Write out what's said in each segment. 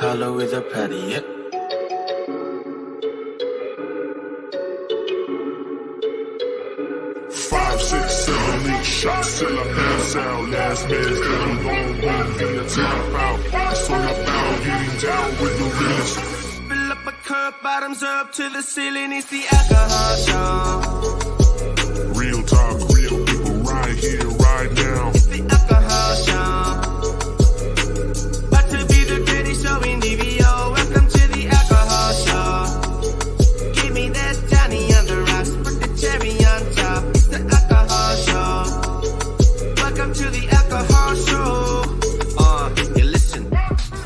Hollow with a patty, yep. 5, 6, 7, 8 shots till I pass out. Last man standing gon' win via tap out. It's all about getting down with the realest. Fill up a cup, bottoms up to the ceiling. It's the alcohol show. Real talk, real people right here, right now. It's the alcohol show. About to be the greatest show in DVO. Welcome to the alcohol show. Give me that Johnny on the rocks, put the cherry on top. It's the alcohol show. Welcome to the alcohol show. You listen.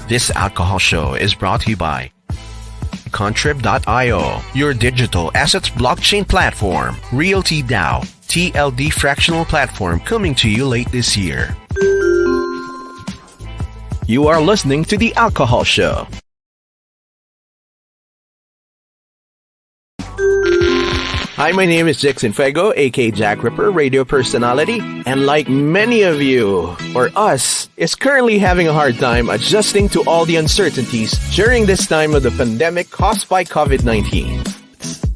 This alcohol show is brought to you by Contrib.io, your digital assets blockchain platform, Realty DAO, TLD fractional platform coming to you late this year. You are listening to The Alcohol Show. Hi, my name is Jackson Fuego, aka Jack Ripper, radio personality, and like many of you, or us, is currently having a hard time adjusting to all the uncertainties during this time of the pandemic caused by COVID-19.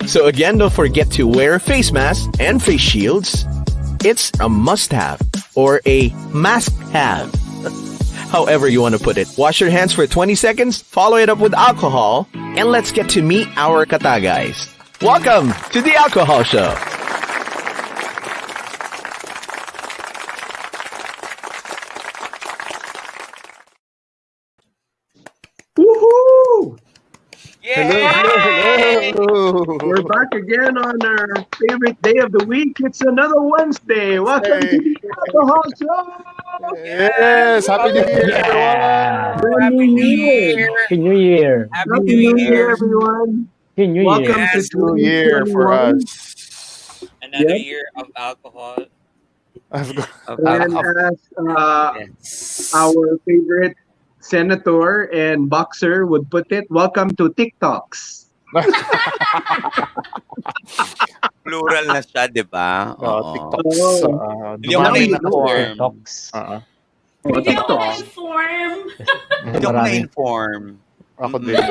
So again, don't forget to wear a face mask and face shields. It's a must-have, or a mask-have. However you want to put it. Wash your hands for 20 seconds, follow it up with alcohol, and let's get to meet our katagais. Welcome to The Alcohol Show. Woohoo! Yay! Hello. We're back again on our favorite day of the week. It's another Wednesday. Welcome to The Alcohol Show. Yes! Happy New Year, everyone! Happy New Year. Happy New Year. Happy New Year, everyone. Happy New Year. Welcome Yes, to New Year for 2021. us. Another Yep. year of alcohol. And as Yes. our favorite senator and boxer would put it, welcome to TikToks. Plural na siya, di ba? Oo. TikToks. Hindi ako na-inform. Talks. Hindi ako Hindi ako na-inform. Ako din.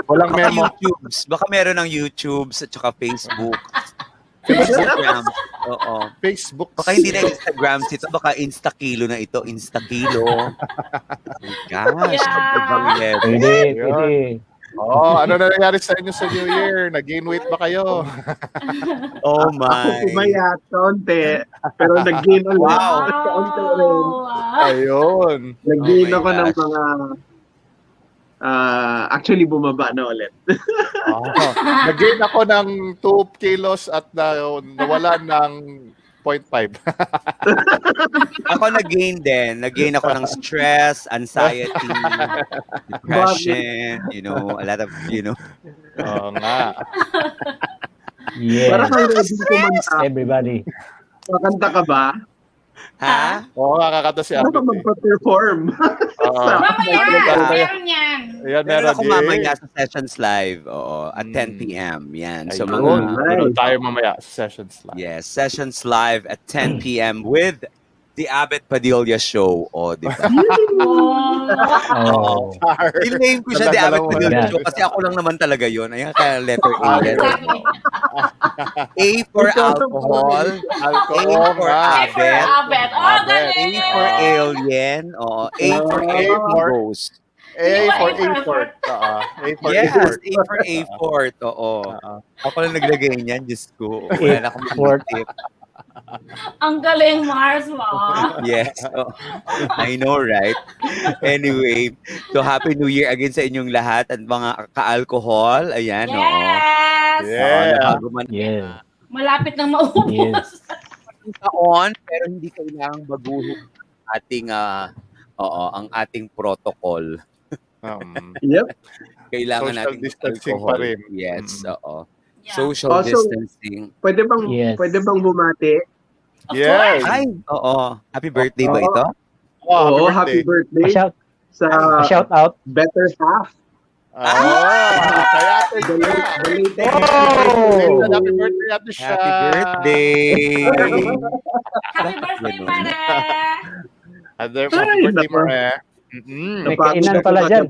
Walang Baka memo. YouTubes. Baka meron ng YouTubes at saka Facebook. Instagram. Oo. Facebook. Baka hindi na Instagram ito. Baka Instakilo na ito. Instakilo. Oh my gosh. Yeah. Ibang level. Pwede. Oh, ano na nangyari sa inyo sa New Year? Nag-gain weight ba kayo? Oh Ako my. pumayat kaunti, pero nag-gain ulit. Wow. Kaunti rin. Ayun. Nag-gain Oh my ako ng gosh. mga actually bumaba na ulit. Nag-gain ako ng 2 kilos at nawala ng 0.5. Ako nag-gain din. Nag-gain ako ng stress, anxiety, depression, a lot of, Oo nga. Para Yes. kang ready kumanta. Everybody. Makanta ka ba? Ha? Oo, kakakata si Ano ka Abit. magpa-perform? Oo. Meron yan. Ayan, Meron meron ako din. mamaya sa Sessions Live. Oo, at 10 p.m. Yan. So, Ayun. mga, Meron tayo mamaya sa sessions lang. yes, Sessions Live at 10 p.m. with the Abet Padilla Show. O, di ba? Oh. I-name ko siya, the Abet Dalawa. Padilla Yeah. Show, kasi ako lang naman talaga yun. Ayan, kaya letter A. Letter A. A for alcohol. A Alcohol for nga. Abet. Abet. Oh, A dali. for alien. O, A for A for- ghost. A for effort. A for Yes, effort. A for A-Fort. Oo. Oo. Ako lang naglagay niyan, Diyos ko. Wala na akong A-Fort. tip. Ang galing, Mars mo. Yes. Oh, I know, right? Anyway, so Happy New Year again sa inyong lahat at mga ka-alcohol. Ayan, oo. Yes. Yeah. Bago man Yes. Malapit nang maubos. Yes. taon, pero hindi kailangang baguhin ang ating protocol. Yep. Kailangan Social nating distancing alcohol. pa rin. Yes, oo. Yeah. Social Also, distancing. Pwede bang Yes. bumati? Of Yes. course. Ay, oo. Happy birthday ba ito? Oo, happy birthday Shout, sa shout out. better half. Kaya ate The siya. latest. Happy birthday ate siya. Happy birthday! Happy birthday, Ganun. Mare. Happy Ay, birthday, nako. Mare. Mm-mm. May kainan pala dyan.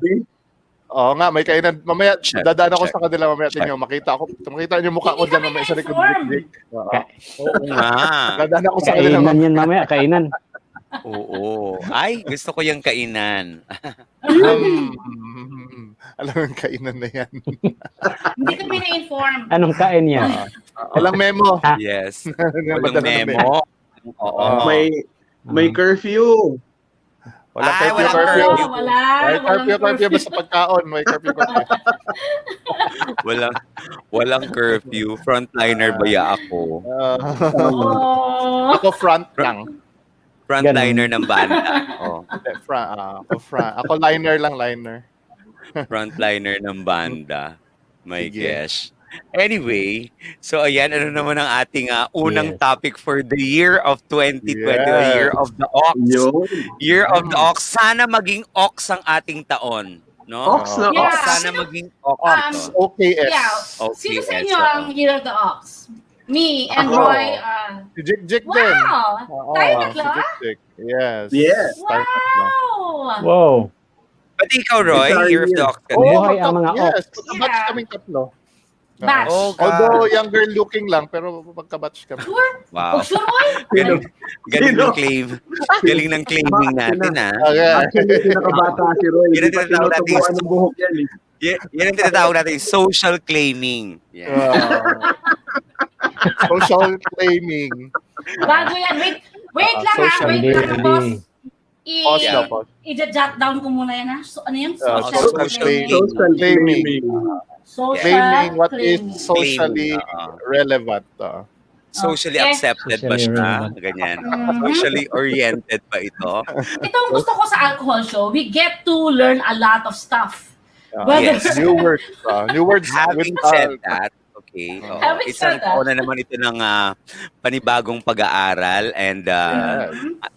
Oo nga, may kainan. Mamaya, Check, dadaan ako check. sa kanila mamaya. Tingnan, makita niyo yung mukha ko Hindi dyan kami mamaya sa likod. na-inform. Jig. Oo. Oo nga. Dadaan ako sa kanila Kainan mamaya. yan mamaya, kainan. Oo. Ay, gusto ko yung kainan. Alam mo yung kainan na yan. Hindi kami na-inform. Anong kain yan? Walang memo. Yes. Walang Walang memo. Oo. May curfew. Walang Ay, curfew, walang curfew. curfew. Wala. May curfew, Walang curfew. Basta pagkaon. May curfew, curfew. Walang curfew. Frontliner ba ya ako? Oh. Ako front lang. Frontliner ng banda. Oh, Ako liner lang, liner. frontliner ng banda. My Sige. gosh. Anyway, so ayan, ano naman ang ating unang Yes. topic for the year of 2020, Yes. the year of the ox. Yun. Year of the ox. Sana maging ox ang ating taon. No? Ox na Yeah. ox. Sana maging ox. OKS. Yeah. Okay, Sino sa yes, inyo oo. ang Year of the Ox? Me and Ako. Roy. Si Jig din. Wow! Oo, Tayo si tatlo? Jig. Yes. Yes. Tayo tatlo. Wow! Wow. Pati ikaw, Roy, Sorry, year of the yes. ox ka Oo, din. Buhay ang mga yes. ox. Magkabatch Yeah. kaming tatlo. Batch. Oh, God. Although younger looking lang, pero magkabatch kami. Sure? Wow. Oh, sure, Roy? Galing, galing Sino? ng claim. Galing ng claiming natin, ha? Okay. Actually, pinakabata si Roy. Yun ang Hindi pa tinatawag natin. tinutubuan ng buhok yan eh. Yan ang tinatawag natin, social claiming. Yan. Social claiming. Bago yan. Wait lang ha. social Wait media. lang, boss. Pause na, pause. I-jot down ko muna yan ha. So, ano yung Social social claiming. claiming? Social Claiming. claiming. Social Claiming what claiming. is socially Claiming, relevant. Socially Okay. accepted ba Socially siya? relevant. Ganyan. Mhm. Socially oriented ba ito? Ito ang gusto ko sa alcohol show. We get to learn a lot of stuff. Yes. New words. New words. Having said that, okay, Having isang said that. taon na naman ito ng panibagong pag-aaral and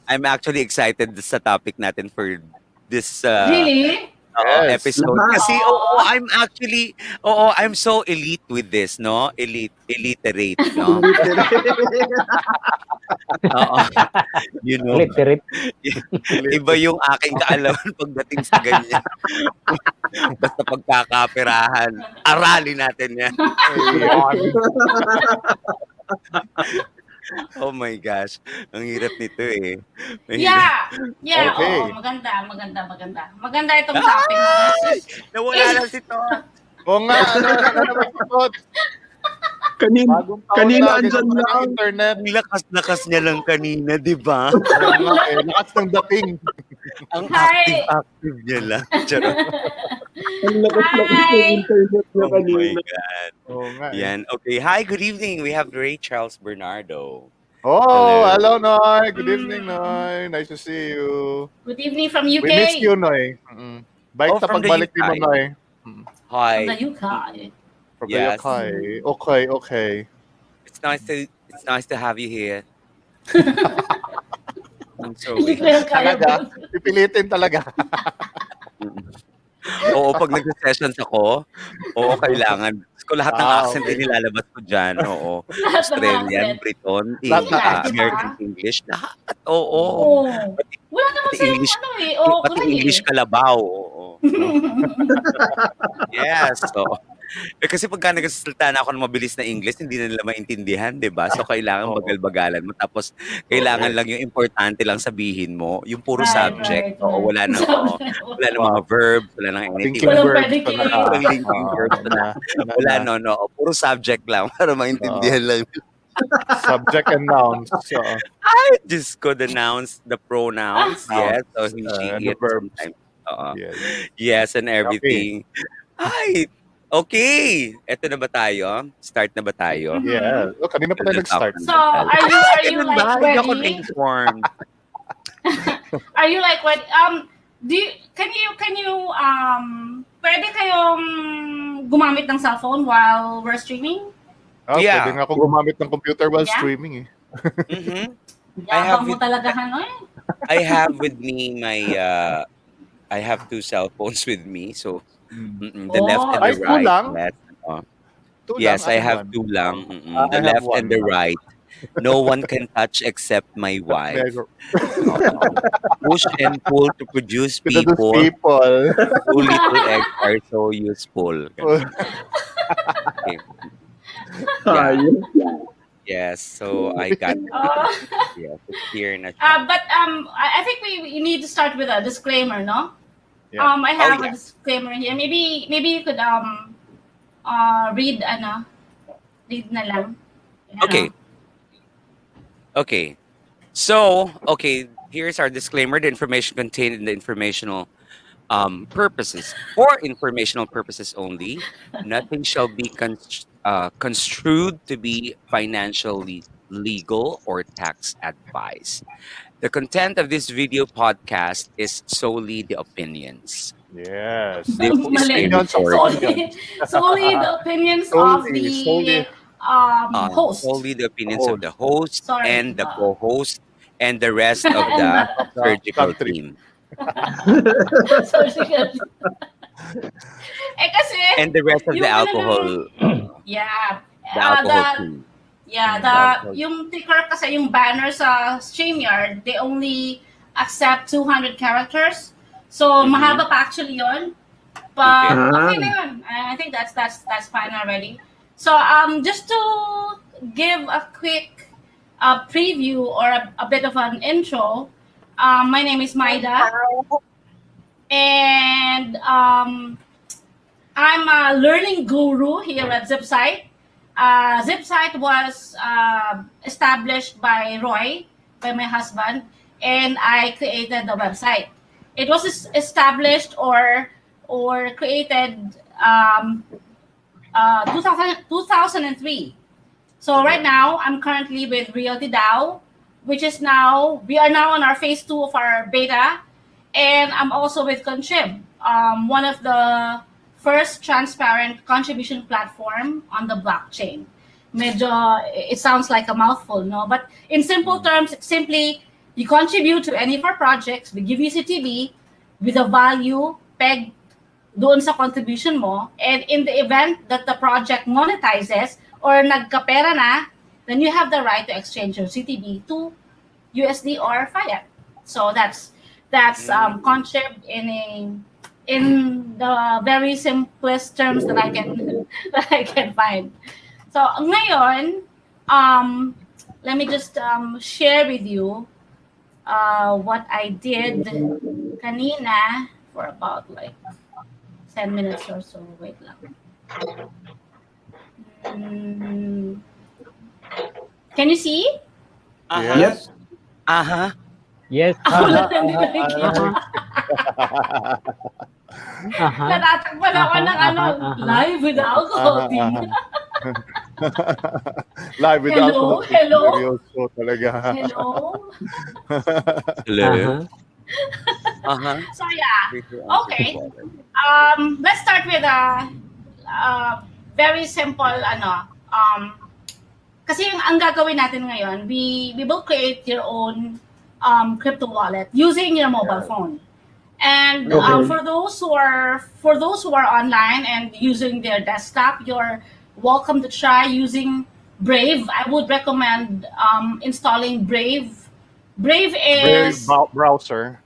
I'm actually excited sa topic natin for this Really? Yes. episode. Lahat. Kasi I'm so elite with this, no? Illiterate, no? Oo. You know, Literate. iba yung aking kaalaman pagdating sa ganyan. Basta pagkakaperahan, aralin natin yan. Oh my gosh. Ang hirap nito eh. Yeah. Yeah. Okay. Oo, maganda. Maganda itong topic. Nawala lang si Todd. Oo nga, ano naman ito? Kanina, Bagong taon kanina na, andyan ganun pa lang. ng internet. Ang lakas-lakas niya lang kanina, di ba? Oo nga, lakas ng dating. Ang Hi. active niya lang. Charot. Ang lakas-lakas ng Hi. internet niya Oh my kanina. God. Oo nga. Yan. Okay. Hi, good evening. We have Ray Charles Bernardo. Oh, hello, Noy. Good evening, Noy. Nice to see you. Good evening from UK. We missed you, Noy. Bike Oh, sa from the pagbalik ni mo, UK. Noy. Hi. From the UK. From Yes. the UK. Okay. It's nice to have you here. I'm so Hindi weak. ko yung kaya. Talaga? Pipilitin talaga. Oo, pag nag-sessions ako, kailangan. Ko lahat ng Ah, accent okay. ay nilalabas ko dyan. Oo. Lahat ng Australian, accent. Briton, Lahat ng accent. American English, lahat. Oo. Oo. Wala naman Pati sa English, ano eh. Oo, pati kulay English eh. kalabaw. Oo. Yes. So, kasi pagka nagsasalita na ako ng mabilis na English, hindi na nila maintindihan, di ba? So, kailangan Oo. bagal-bagalan mo. Tapos, kailangan lang yung importante lang sabihin mo. Yung puro Right, subject. right, Oo, right. wala na. Wala na mga verbs, wala na anything. Thinking Walang words. pwedeng pa na. kilig. Walang linking verbs na. Wala, no. Puro subject lang para maintindihan lang. Subject and nouns. So, Ay, just ko the nouns, the pronouns. Yes. So, he, she, the it verbs. sometimes. Oo. yes. Yes, and everything. Ay, okay. Eto na ba tayo? Start na ba tayo? Yeah. Oh, kanina pa tayo nag-start. So, are you Ganun like ba? Hindi ako ready? informed. Are you like what can you pwede kayong gumamit ng cellphone while we're streaming? Oh, Yeah. Pwede nga ako gumamit ng computer while Yeah. streaming eh. Mhm. I have Yabang mo it- talaga Hanoy. I have with me my I have two cell phones with me. So the Oh. left and Ay, the two right. lang? Yes, Two yes, lang, I ano have one? two lang. I The have left one and the lang. right. no one can touch except my wife. Never. Push and pull to produce To those people. people. Two little eggs are so useful. Okay. Ah, Yes, so I got Uh, yes, it's here na siya. but I think we need to start with a disclaimer, no? Yeah. I have yeah. a disclaimer here. Maybe you could read read na lang. Okay. Okay. So, okay, here's our disclaimer. The information contained in the informational purposes, for informational purposes only. Nothing shall be construed to be financially, legal, or tax advice. The content of this video podcast is solely the opinions. Yes. This is Mali. Opinions of Solely the opinions of the host. Solely the opinions of the host Sorry. and the co-host and the rest of the surgical country. team. Surgical. Kasi, And the rest of the yung ano alcohol. yeah. The alcohol team. Yeah, yung ticker kasi yung banner sa StreamYard, they only accept 200 characters. So, mahaba pa actually yun. But, okay na yun. I think that's fine already. So, just to give a quick preview or a bit of an intro, my name is Maida. And I'm a learning guru here at ZipSite. ZipSite was established by Roy, by my husband, and I created the website. It was established or created 2003. So right now, I'm currently with Realty DAO, we are now on our phase 2 of our beta, and I'm also with Contrib, one of the first transparent contribution platform on the blockchain. Medyo, it sounds like a mouthful, no? But in simple terms, it's simply you contribute to any of our projects, we give you CTB with a value pegged doon sa contribution mo, and in the event that the project monetizes or nagkapera na, then you have the right to exchange your CTB to USD or fiat. So that's Contrib in the very simplest terms that I can find. So ngayon, let me just share with you what I did kanina for about like 10 minutes or so. Wait lang. Can you see? Yes. Uh-huh. Yes. Ako lang hindi nakikita. Natatakpan ako ng live with the alcohol team. Live with Hello, alcohol. hello. Seryoso talaga. Hello? Hello. Uh-huh. So yeah, okay. Let's start with a very simple kasi ang gagawin natin ngayon, we will create your own crypto wallet using your mobile phone. And for those who are online and using their desktop, you're welcome to try using Brave. I would recommend installing Brave. Brave is browser.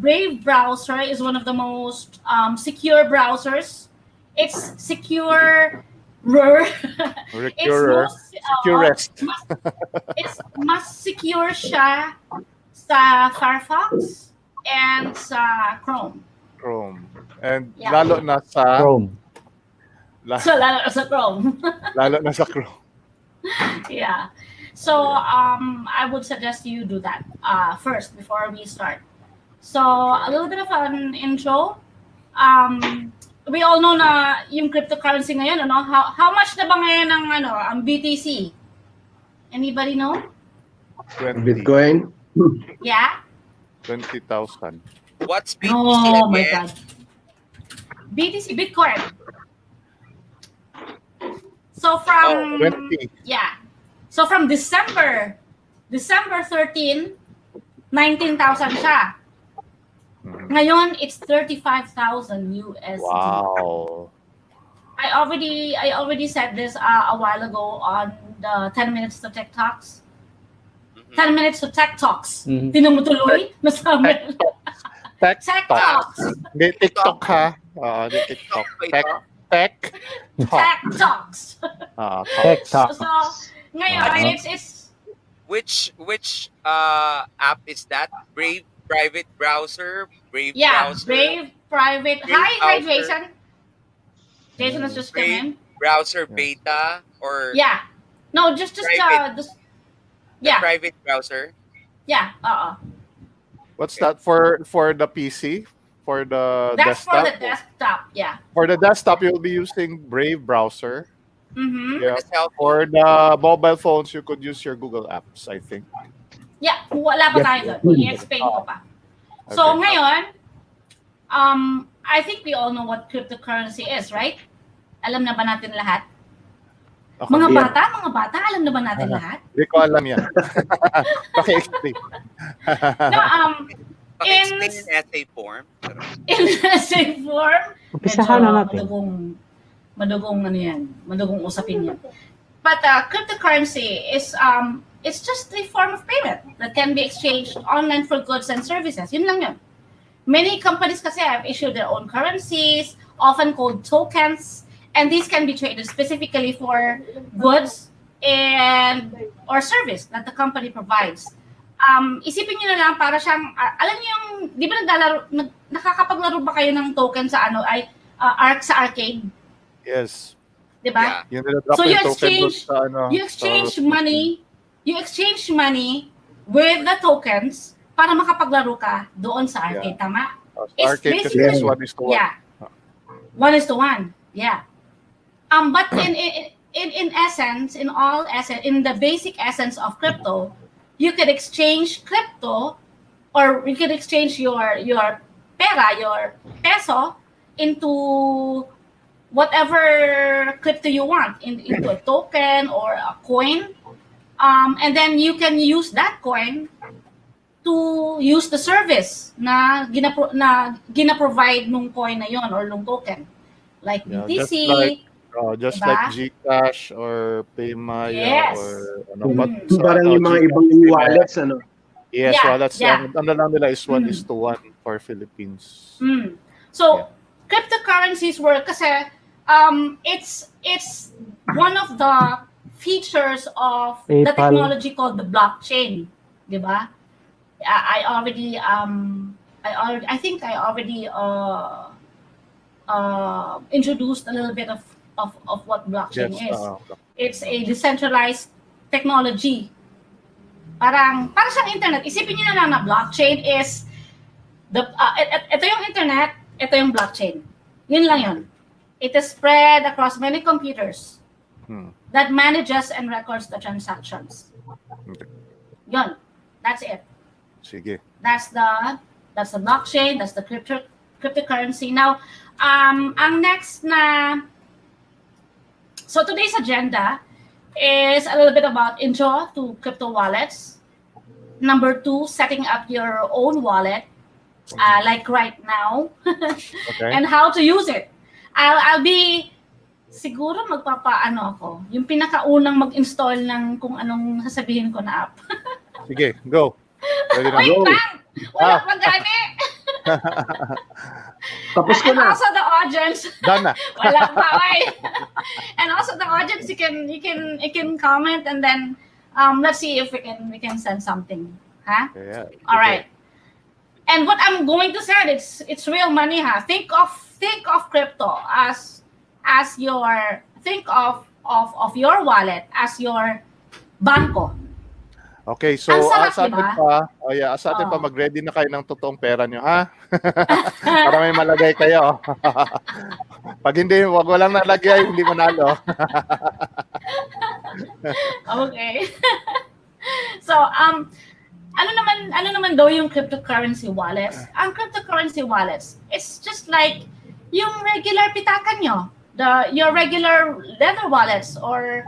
Brave browser is one of the most secure browsers. It's secure. Securest. It's mas secure siya sa Firefox and sa Chrome. And Yeah. lalo na sa Chrome. So lalo na sa Chrome. lalo na sa Chrome. Yeah. So I would suggest you do that first before we start. So a little bit of an intro. We all know na yung cryptocurrency ngayon, ano? How much na ba ngayon ang BTC? Anybody know? 20. Bitcoin. Yeah? 20,000. What's BTC Oh my again? God. BTC, Bitcoin. So from 20. So from December 13, 19,000 siya. Ngayon it's 35,000 USD. Wow. I already said this a while ago on the 10 minutes to tech talks. Mhm. 10 minutes to tech talks. Mhm. Tinan mo tuloy? Nasabi. Tech Tech Talk. talks. Hindi TikTok ha. Oo, hindi TikTok. TikTok ba Tech ito? Talk. Tech talks. Tech Talk. talk. So, ngayon, it's Which app is that? Brave private browser, Brave yeah, browser, Brave Private. Brave Hi, browser. Jason. Jason has just come Brave in. browser Yeah. beta or Yeah. No, just Private. the the yeah, private browser? yeah. What's that for the PC? For the That's for desktop? the desktop. Yeah. For the desktop, you'll be using Brave browser. Mm-hmm. Yeah. The cell For the mobile phones, you could use your Google Apps, I think. Yeah, wala pa tayo doon. I-explain ko pa. So, Okay. ngayon, I think we all know what cryptocurrency is, right? Alam na ba natin lahat? Ako, Mga yeah. bata, alam na ba natin lahat? Hindi ko alam yan. Paki-explain. No, Paki-explain in essay form. in essay form, Umpisahan na natin. madugong ano yan, madugong usapin yan. But cryptocurrency is it's just a form of payment that can be exchanged online for goods and services. Yun lang yun. Many companies kasi have issued their own currencies, often called tokens, and these can be traded specifically for goods and or service that the company provides. Isipin niyo na lang para siyang alam niyo yung di ba nakakapaglaro ba kayo ng token sa sa arcade, Yes. di ba? Yeah. Yun na-drop So yung you token exchange doon sa ano. you exchange money with the tokens para makapaglaro ka doon sa arcade, tama? It's Arcade kasi basically- is 1:1. Yeah. 1:1. Yeah. But in essence, in the basic essence of crypto, you could exchange crypto, or you could exchange your pera, your peso, into whatever crypto you want, into a token or a coin, and then you can use that coin to use the service na gina-provide nung coin na yon or nung token, like Yeah, BTC. just Diba? like Gcash or Paymaya Yes. or ano Mm. but Parang yung mga Gcash, ibang Paymaya. wallets, ano? Yes, Yeah, wallets. yeah. Ano lang nila is 1:1 Mm. for Philippines. So cryptocurrencies work kasi it's one of the features of the PayPal. technology called the blockchain, di ba? I think I already introduced a little bit of what blockchain Yes, is. It's a decentralized technology. Para siyang internet. Isipin niyo na lang na blockchain is ito yung internet, ito yung blockchain. Yun lang yun. It is spread across many computers that manages and records the transactions. Okay. Yun. That's it. Sige. That's the blockchain, that's the cryptocurrency. Now, ang next so today's agenda is a little bit about intro to crypto wallets. Number 2, setting up your own wallet, like right now, Okay. and how to use it. I'll be siguro magpapaano ako, yung pinakaunang mag-install ng kung anong sasabihin ko na app. Sige, go. Ready na Wait go. lang! Wala pa gani! Tapos ko And na. also the audience, Done na. wala pa, oy. And also the audience, you can comment, and then let's see if we can send something. Huh? Yeah. All right. And what I'm going to send, it's real money, ha. Think of crypto as your your wallet as your banko. Okay, so Ang sarap, sa atin diba? sa atin pa Oo. mag-ready na kayo ng totoong pera nyo, ha? Para may malagay kayo. Pag hindi, wag walang nalagay, hindi manalo. Okay. So, ano naman daw yung cryptocurrency wallets? Ang cryptocurrency wallets, it's just like yung regular pitakan nyo, your regular leather wallets or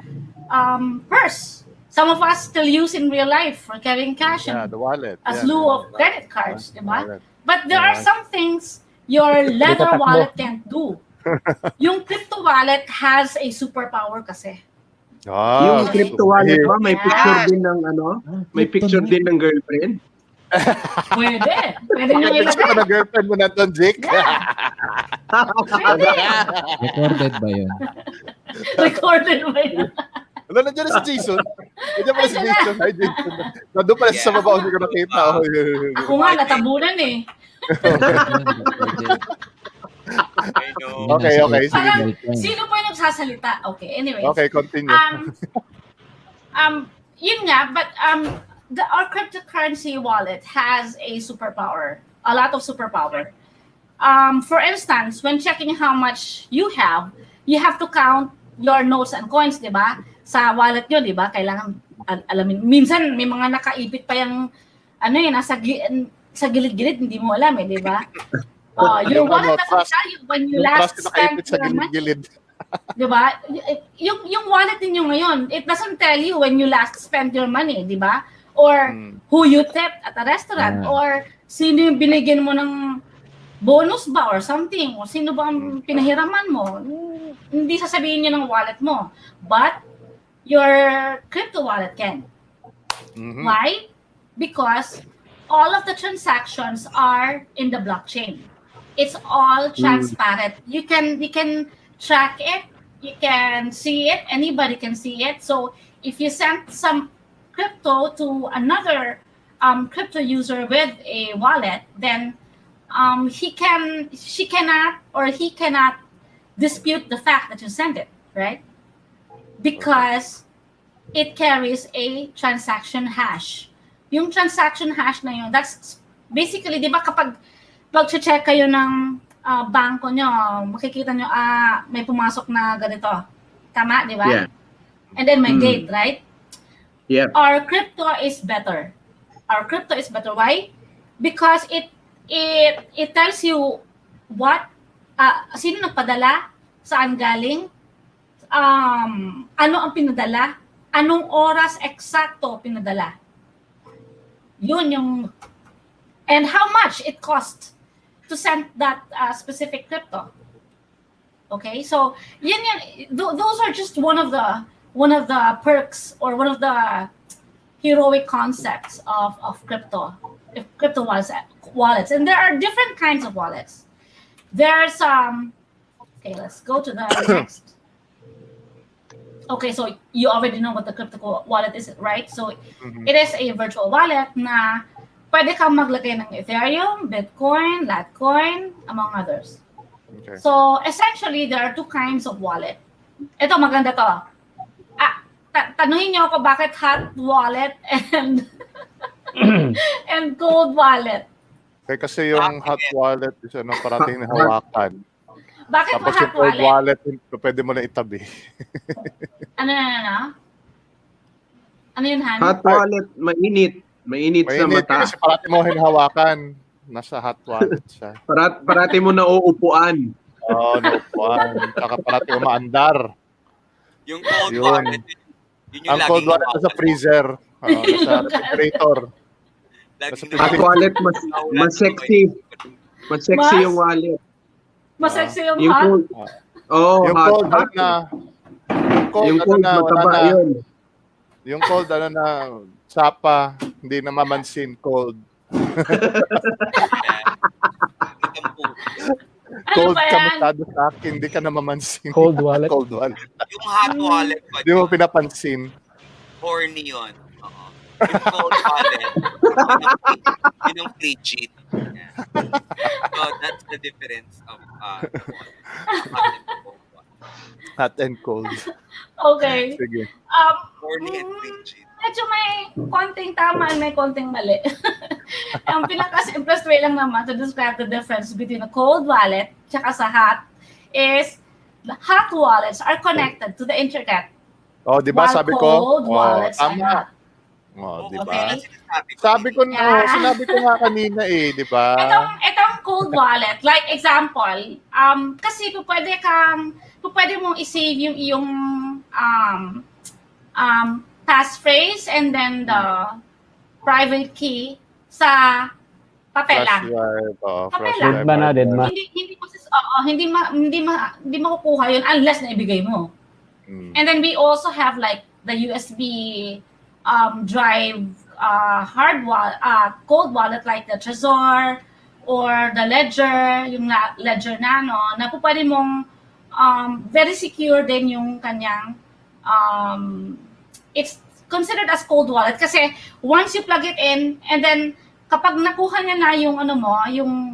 purse. Some of us still use in real life for carrying cash Yeah, and the wallet. as Yeah, lieu the of credit cards, wallet. di ba? Wallet. But there are Yeah. some things your leather Tatakbo. wallet can't do. Yung crypto wallet has a superpower kasi. Yung crypto wallet ba, may Yes. picture din ng may picture din ng girlfriend. Pwede. Pwede nyo Picture ilagay. ko na girlfriend mo na doon, Jake. Pwede. Recorded ba yun? Recorded ba yun? Wala, nandiyan na si Jason. Nandiyan pala si Jason. Hi, Jason. Nandun pala sa baba, hindi ko nakita. Oh, Ako nga, natabunan eh. Okay. Sige. Parang, sino po yung nagsasalita? Okay, anyway. Okay, continue. Yun nga, but our cryptocurrency wallet has a superpower, a lot of superpower. For instance, when checking how much you have to count your notes and coins, di ba? Sa wallet nyo, di ba? Kailangan alamin. Minsan, may mga nakaipit pa yung, sa gilid-gilid, hindi mo alam di ba? Your wallet doesn't tell you when you last spent sa your money. gilid. Di ba? Yung wallet ninyo ngayon, it doesn't tell you when you last spent your money, di ba? Or who you tipped at a restaurant, or sino yung binigyan mo ng bonus ba or something, o sino ba ang pinahiraman mo. Hindi sasabihin niyo ng wallet mo. But your crypto wallet can. Why? Because all of the transactions are in the blockchain. It's all transparent. You can track it, you can see it, anybody can see it. So if you send some crypto to another crypto user with a wallet, then he cannot dispute the fact that you sent it, right? Because it carries a transaction hash. Yung transaction hash na yun, that's basically, di ba kapag mag-check kayo ng bangko nyo, makikita nyo, may pumasok na ganito. Tama, di ba? Yeah. And then may date, right? Yeah. Our crypto is better. Why? Because it tells you what, sino nagpadala, saan galing, ano ang pinadala, anong oras eksakto pinadala. Yun yung, and how much it cost to send that specific crypto. Okay, so those are just one of the perks or one of the heroic concepts of crypto wallets. And there are different kinds of wallets. There's okay, let's go to the next. Okay, so you already know what the crypto wallet is, right? So it is a virtual wallet na pwede kang maglagay ng Ethereum, Bitcoin, Litecoin, among others. Okay. So essentially, there are two kinds of wallet. Ito, maganda to. Tanungin niyo ako bakit hot wallet and and cold wallet. Kasi yung hot wallet is parating na hawakan. Bakit Tapos ba hot yung cold wallet? wallet, pwede mo na itabi. Ano? Ano yun, Han? Hot wallet, mainit. Mainit sa Mainit mata. kasi parati mo hinahawakan. Nasa hot wallet siya. Parati mo nauupuan. Oo, naupuan. Saka parati umaandar. Yung cold Yun. wallet, yun yung Ang cold wallet hawakan nasa mo. freezer. Nasa refrigerator. Laging Hot wallet, mas sexy. Mas sexy Mas? yung wallet. Mas sexy yung Yung hot? cold. Oh, Yung hot, cold hot. na. Yung cold, mataba yun. Yung cold sapa, hindi na mamansin cold. Cold ba ka yan? masyado sa akin, hindi ka na mamansin. Cold wallet. Cold wallet. Yung hot wallet, Hindi mo pinapansin. horny yun. Oo. Yung cold wallet, yun yung frigid. Yeah. So that's the difference of hot and cold wallet. Hot and cold. Okay. Sige. Horny and frigid. Medyo may konting tama and may konting mali. Ang pinaka-simplest way lang naman to describe the difference between a cold wallet tsaka sa hot is the hot wallets are connected to the internet. Oh, di ba while sabi ko? cold wallets are tama. not. Oh, di Okay, ba? na sinasabi ko. Sabi ko na, Yeah. sinabi ko nga kanina di ba? Itong cold wallet, like example, kasi pwede mong i-save yung iyong passphrase and then the private key sa papel lang. Flash drive. Papel Flash lang. drive. Dead ba na, dead ba? Hindi makukuha yun unless na ibigay mo. And then we also have like the USB drive cold wallet like the Trezor or the Ledger, yung Ledger Nano, na po pwede mong very secure din yung kanyang it's considered as cold wallet kasi once you plug it in and then kapag nakuha niya na yung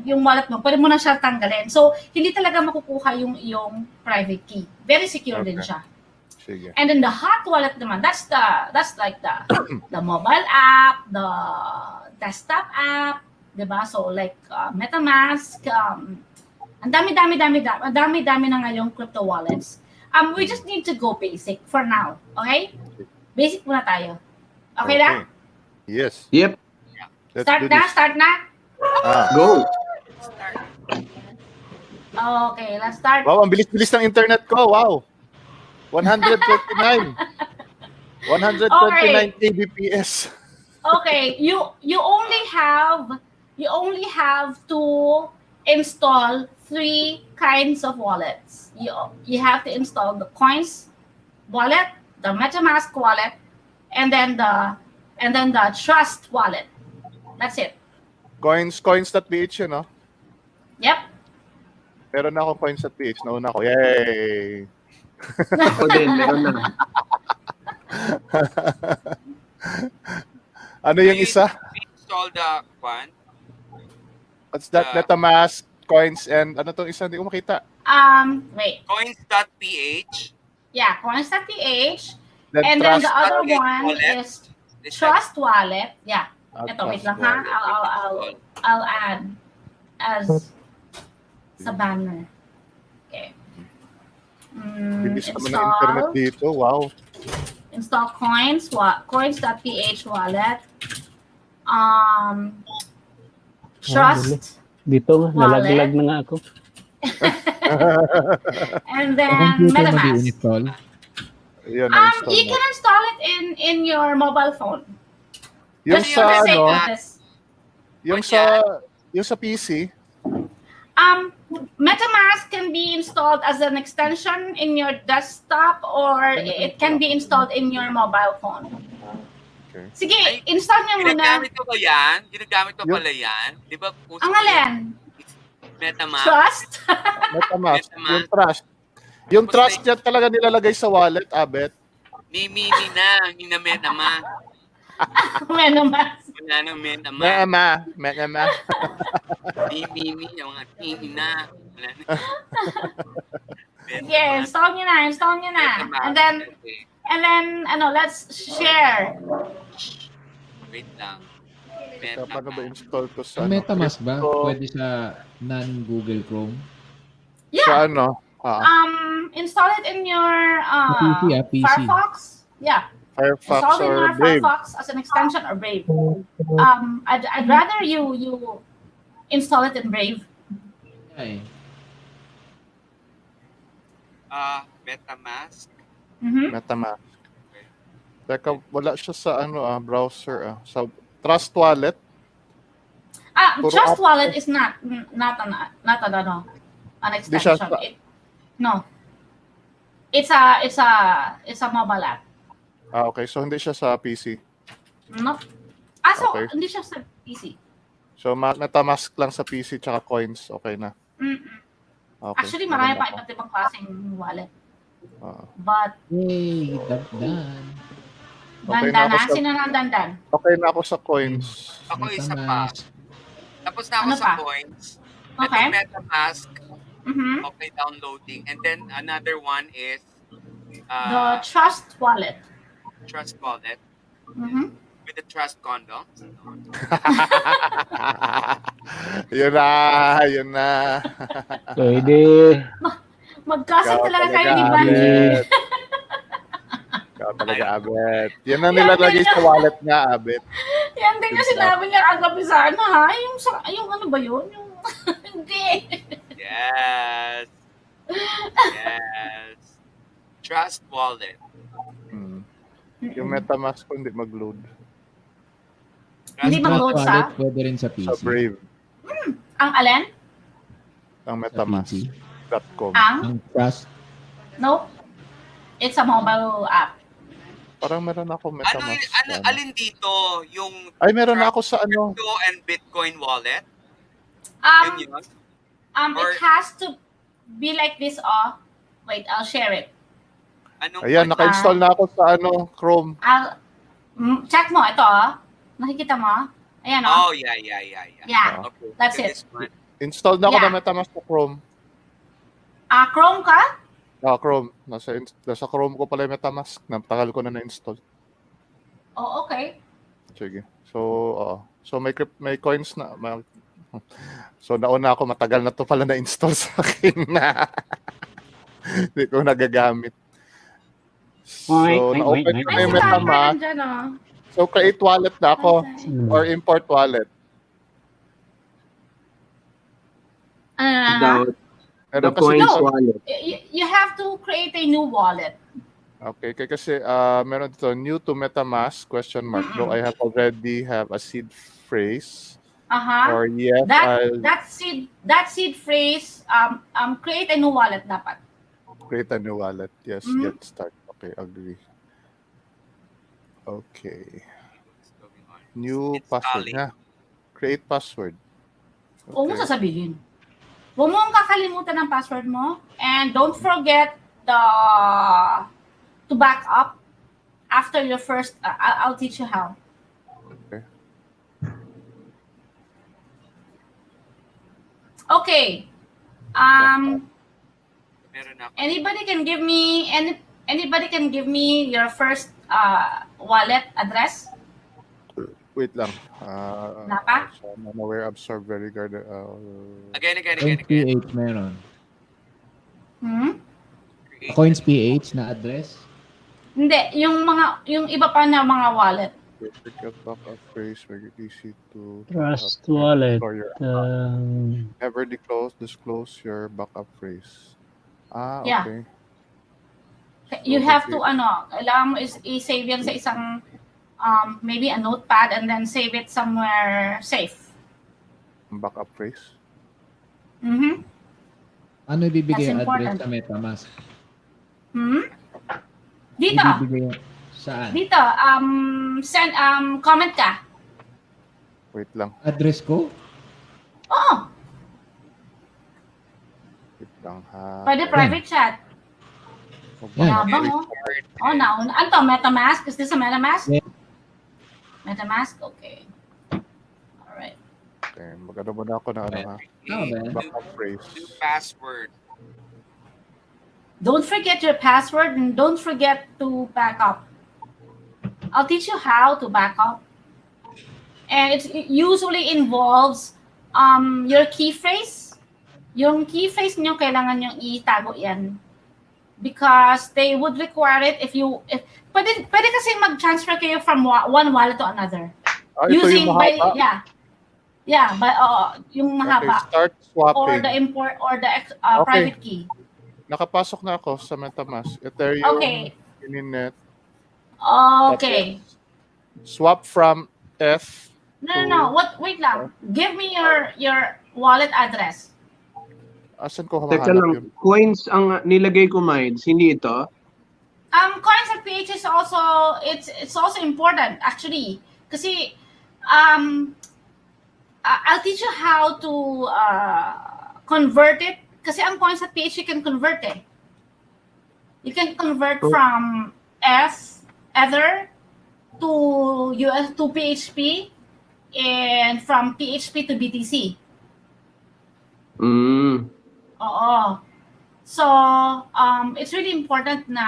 yung wallet mo, pwede mo na siya tanggalin. So, hindi talaga makukuha yung iyong private key. Very secure din siya. Sige. And then the hot wallet naman, that's like the the mobile app, the desktop app, 'di ba? So like MetaMask, ang dami na ngayong crypto wallets. We just need to go basic for now, okay? Basic muna tayo. Okay na? Yes. Yep. Let's Start na? Go. Okay, let's start. Wow, ang bilis-bilis ng internet ko. Wow. 129. 129 kbps. Okay, you only have to install 3 kinds of wallets. You have to install the Coins wallet, the MetaMask wallet, and then the Trust wallet. That's it. Coins.ph yun, no? Yep. Meron na akong coins.ph. Nauna ko. Yay! Ako din, meron na. Ano yung isa? Install the one. What's that? MetaMask, Coins, and ano tong isa? Hindi ko makita. Wait. Coins.ph. Yeah, Coins.ph. Then And then the Trust. other one is Trust wallet. Yeah. Ito, wait lang ha. Trust I'll add as sa banner. Okay. Bilis naman ng internet dito. Wow. Install coins.ph wallet. Trust Dito, wallet. nalaglag na nga ako. And then Computer mo MetaMask. di-install. Yun, You can install it in your mobile phone. yung Just sa for the sake ano, of this. yung sa PC, MetaMask can be installed as an extension in your desktop or it can be installed in your mobile phone. Okay. Sige, install niyo muna. Ginagamit ko ba yan? Ginagamit ko pala yan? Di ba? Ang alin? MetaMask. Trust? MetaMask, MetaMask. yung Trust. Yung Trust yan talaga nilalagay sa wallet, Abet. Mini na. Hindi na MetaMask. MetaMask. Wala nang MetaMask. Mema. Mini. Yung mga tini na. Wala na. Yeah, install niyo na. MetaMask. And then, let's share. Wait lang. Paano ba install to sa Ang MetaMask ba? Ito, Pwede sa non-Google Chrome? Yeah. Sa ano? Install it in your PC. Firefox. Yeah. Firefox Install it in or your Brave. Firefox as an extension or Brave. I'd rather you install it in Brave. Ay. MetaMask. Mm-hmm. MetaMask. Teka, wala siya sa browser. Sa Trust Wallet. Puro Trust app. Wallet is not an extension. siya No. It's a mobile app. Okay. So, hindi siya sa PC. No. So Okay. hindi siya sa PC. So, MetaMask lang sa PC tsaka Coins. Okay na. Mm-mm. Okay. Actually, marami pa Maganda iba't ibang klaseng wallet. pa. But, Yay! Dandan. Okay na dandan ako na. sa- Sino na dandan? Okay na ako sa Coins. Ako isa pa. MetaMask. Tapos na ako Ano sa pa? Coins. Okay. Ito MetaMask. Mm-hmm. Okay, downloading. And then another one is The Trust Wallet. Trust Wallet Mm-hmm. with the Trust Condom. Yun na. Pwede. Magkasal talaga kayo ni Abet. Banji. Ikaw talaga, Abet. Yan ang nilalagay sa wallet niya, Abet. Yan din yung sinabi niya kagabi sa ha? Yung ano ba yun? Yung, hindi. Yes. Trust Wallet. Yung MetaMask ko hindi mag-load. Hindi Trust mag-load Wallet sa? pwede rin sa PC. Sa Brave. Ang alin? Ang Sa PC. MetaMask.com. Ang? Ang Trust. No? It's a mobile app. Parang meron ako Ano, MetaMask. alin dito? Yung Ay, meron na ako sa ano. crypto and Bitcoin wallet? Um, Yun yun? it has to be like this. Oh, wait, I'll share it. Anong Ayan, naka-install na ako sa ano, Chrome. Check mo ito. Oh. Nakikita mo? Ayan oh. Oh, yeah. Yeah, Okay. that's So it. this one. Installed na ako Yeah. na MetaMask sa Chrome. Chrome ka? Chrome. Nasa Chrome ko pala yung MetaMask. Tagal ko na na-install. Oh, okay. Sige. So may coins na. So nauna ako, matagal na to pala na-install sa akin na hindi ko nagagamit. So na-open ko na yung MetaMask. Dyan, oh. So create wallet na ako or import wallet. The Meron kasi coins dito- wallet. You have to create a new wallet. Okay, kasi meron dito new to MetaMask ? Though I have already have a seed phrase. Or yes, That seed phrase, create a new wallet dapat. create a new wallet. Yes, get start. Okay, agree. Okay. New password na. Create password. Huwag mo sasabihin. Huwag mo kakalimutan ng password mo. And don't forget to back up after your first, I'll teach you how. Okay. Okay. Meron ako. Anybody can give me your first wallet address? Wait lang. Napa? So, I'm aware, absorb, very guard. Again. Coins PH meron. Create. Coins PH na address. Hindi, yung iba pa na mga wallet. Get backup phrase, make it easy to Trust wallet. store your never disclose your backup phrase. Yeah. Okay. You have to, kailangan mo i-save yan sa isang, maybe a notepad and then save it somewhere safe. Backup phrase. Mm-hmm. Ano ibibigay That's yung address important. sa MetaMask? Dito. Ibibigay saan? Dito, send, comment ka. Wait lang. Address ko? Oo, Wait lang ha. pwede private chat. Yan. Nabang mo. Oh, nauna. Ano to, MetaMask? Is this a MetaMask? Yeah. MetaMask? Okay. Alright. Okay, maganda muna ako na ano ha. Ben. Backup phrase. New password. Don't forget your password and don't forget to back up. I'll teach you how to back up. And it usually involves your key phrase. Yung key phrase nyo, kailangan nyo itago yan. Because they would require it if pwede kasi mag-transfer kayo from one wallet to another. Ito yung mahaba. Yeah, but yung mahaba. Okay, start swapping. Or the import or the private key. Nakapasok na ako sa MetaMask. Ethereum, Okay. Mininet. Okay. Swap from F. No. Wait lang. Give me your wallet address. Asan ko Teka hamahanap lang, yun? coins ang nilagay ko, Miles, hindi ito? Coins at PH is also it's also important actually kasi I'll teach you how to convert it kasi ang coins at PH you can convert eh. You can convert from Ether to PHP and from PHP to BTC. Oo. So, it's really important na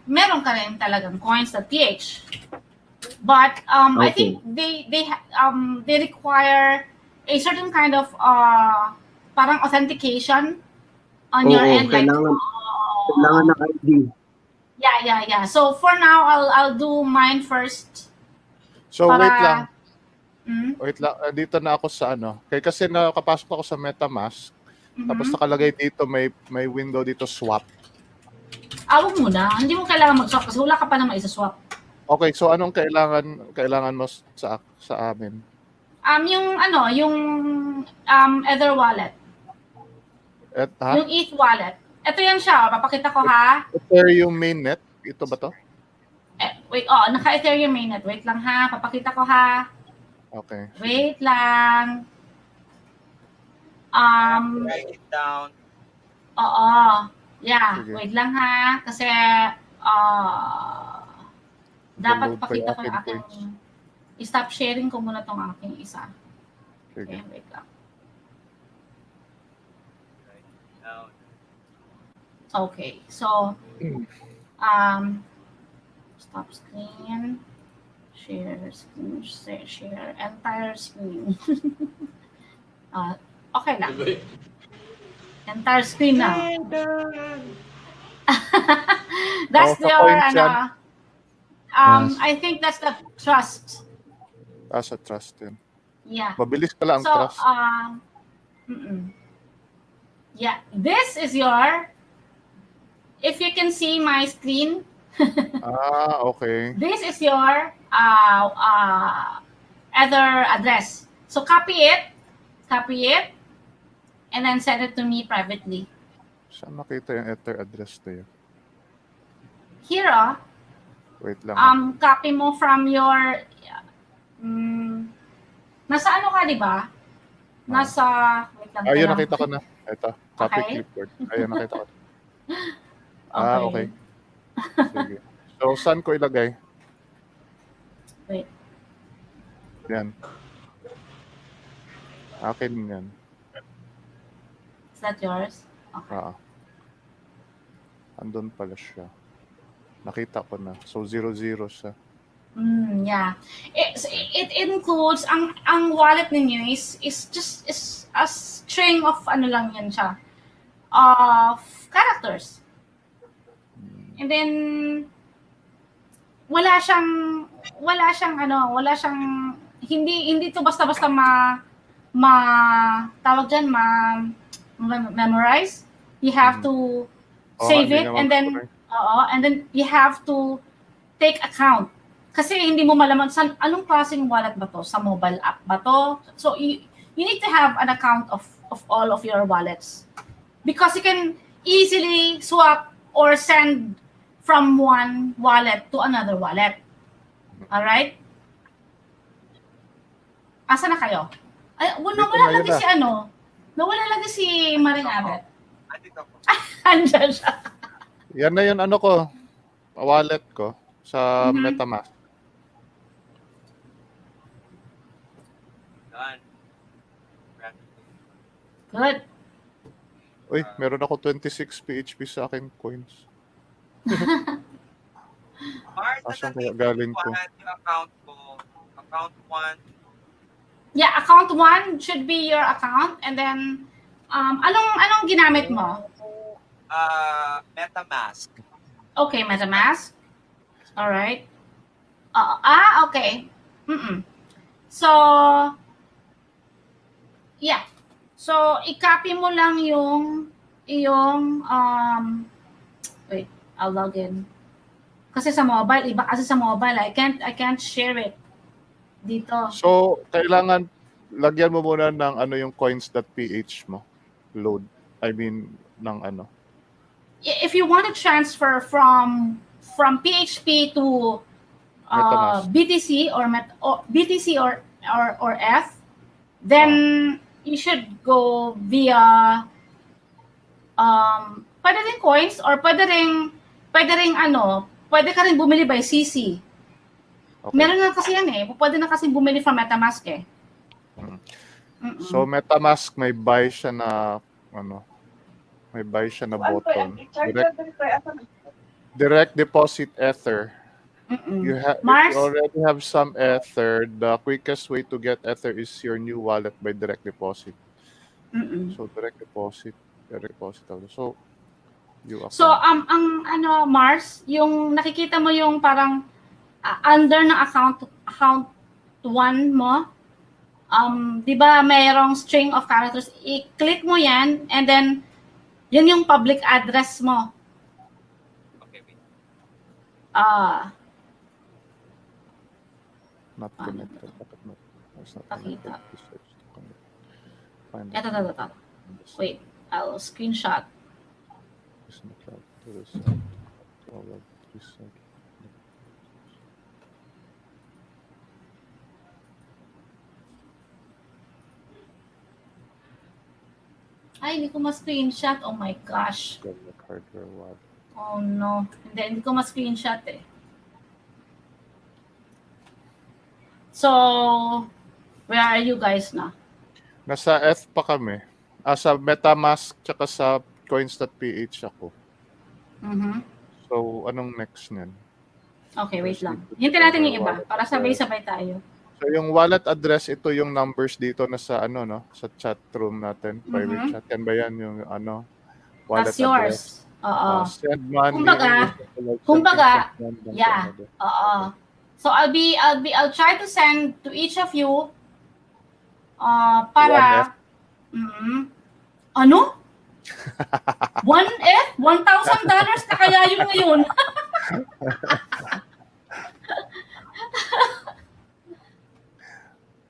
meron ka rin talagang coins.ph. But I think they require a certain kind of parang authentication on your end. Kailangan ng ID. Yeah. So for now, I'll do mine first. So wait lang. Hmm? Wait lang. Dito na ako sa ano. Kasi nakapasok ako sa MetaMask. Tapos nakalagay dito may window dito swap. Wag muna. Hindi mo kailangan mag-swap kasi wala ka pa naman isa-swap. Okay, so anong kailangan mo sa amin? Yung Ether wallet. Yung ETH wallet. Ito yan siya. Papakita ko ha. Ethereum mainnet. Ito ba to? Wait, naka-Ethereum mainnet. Wait lang ha, papakita ko ha. Okay. Wait lang. Write it down. Oo. Yeah, Sige. wait lang ha. Kasi, dapat Download pa pakita yung ko yung aking aking... I-stop sharing ko muna tong aking isa. Sige. Okay, wait lang. Down. Okay, so, stop screen, share screen, share entire screen. Okay lang. Entire screen now. That's sa your, points yan. Yes. I think that's the trust. Sa trust yun. Yeah. Mabilis pala ang So, trust. yeah, this is your, if you can see my screen, Okay. this is your other address. So copy it, and then send it to me privately. Saan makita yung Ether address to yun? Here, Wait lang. copy mo from your, nasa ano ka, di ba? Nasa, wait lang. Ayun, kailangan- nakita ko na. Ito, copy Okay. clipboard. Ayun, nakita ko. Okay. Okay. Sige. So, saan ko ilagay? Wait. Yan. Akin yan. Is that yours? Okay. Andun pala siya. Nakita ko na. So, 00 siya. Yeah. It includes ang wallet ninyo is just a string of ano lang yan siya. Of characters. And then wala siyang hindi to basta-basta tawag diyan memorize. You have to save hindi it naman and then and then you have to take account. Kasi hindi mo malaman sa anong klaseng wallet ba to, sa mobile app ba to. So you need to have an account of all of your wallets. Because you can easily swap or send from one wallet to another wallet. All right? Asa na kayo? Ay, nawala lagi si nawala lagi si Maring Abet. Andiyan siya. Yan na yung ko. Wallet ko sa MetaMask. Done. Good. Uy, meron ako 26 PHP sa aking coins. Mars, Asan kaya galing ko? Yung account ko. Account 1. Yeah, account 1 should be your account and then anong ginamit mo? MetaMask. Okay, MetaMask. All right. Okay. So, yeah. So, i-copy mo lang yung wait, I'll log in. Kasi sa mobile, iba kasi sa mobile, I can't share it dito. So, kailangan lagyan mo muna ng yung coins.ph mo. Load. I mean, ng If you want to transfer from PHP to MetaMask. BTC or BTC or F, then you should go via pwede rin coins or pwede ka rin bumili by CC. Okay. Meron na kasi yan pwede na kasi bumili from MetaMask So, MetaMask may buy siya na may buy siya na button. Direct deposit Ether. You Mars? if you already have some Ether, the quickest way to get Ether is your new wallet by direct deposit. So, direct deposit. So, So, ang Mars, yung nakikita mo yung parang under ng account 1 mo, di ba mayroong string of characters, i-click mo yan and then yun yung public address mo. Okay, wait. Not connected. It's not Pakita. connected. Find Ito. Wait, I'll screenshot. It's not cloud to the site. Ay, hindi ko ma-screenshot. Oh my gosh. Hardware wallet. Oh no. Hindi ko ma-screenshot eh. So, where are you guys na? Nasa F pa kami. Sa MetaMask tsaka sa coins.ph ako. Mhm. So, anong next niyan? Okay, wait lang. Hintayin natin yung iba para sabay-sabay tayo. So, yung wallet address, ito yung numbers dito na sa sa chat room natin, private chat. Yan ba yan yung wallet That's yours. address? Oo. Send money. Kumbaga, yeah. Oo. So I'll try to send to each of you para ano? 1F? $1,000 na kaya yun ngayon.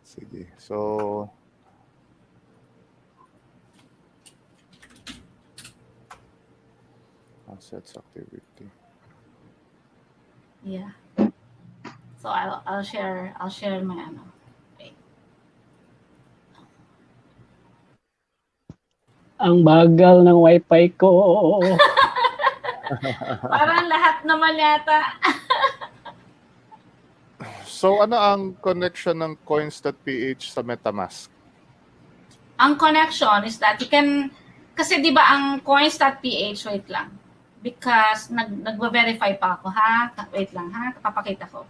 Sige. So, assets activity. Yeah. So I'll share my ano. Wait. Ang bagal ng wifi ko. Parang lahat naman yata. So, ano ang connection ng coins.ph sa MetaMask? Ang connection is that you can, kasi di ba ang coins.ph, wait lang. Because nagve-verify pa ako, ha? Wait lang, ha? Papakita ko.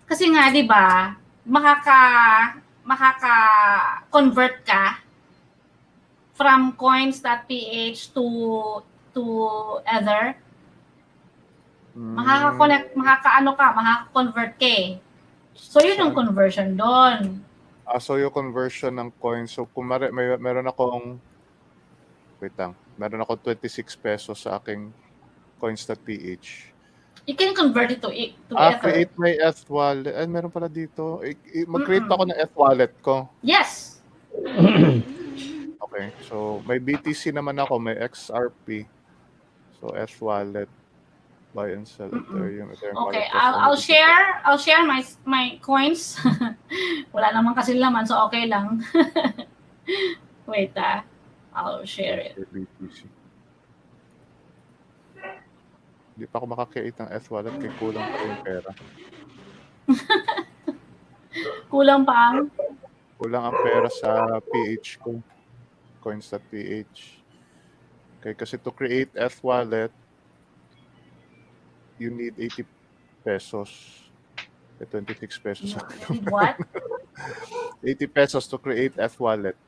Kasi nga, di ba, makaka-convert ka from coins.ph to Ether. Makaka-convert ka eh. So, yun ang conversion doon. So, yung conversion ng coins. So, kung meron akong, wait lang, meron akong 26 pesos sa aking coins.ph. You can convert it to Ether. Create my F wallet. Ay, meron pala dito. Mag-create ako ng F wallet ko. Yes. Okay. So, may BTC naman ako. May XRP. So, F wallet. Buy and sell Ethereum. Okay. I'll share my coins. Wala naman kasi laman, so okay lang. Wait, I'll share it. BTC. Hindi pa ako makakreate ng F wallet kaya kulang pa yung pera. Kulang pa ang? Kulang ang pera sa PH ko. Coins.ph. Okay, kasi to create F wallet, you need 80 pesos. 26 pesos. What? 80 pesos to create F wallet.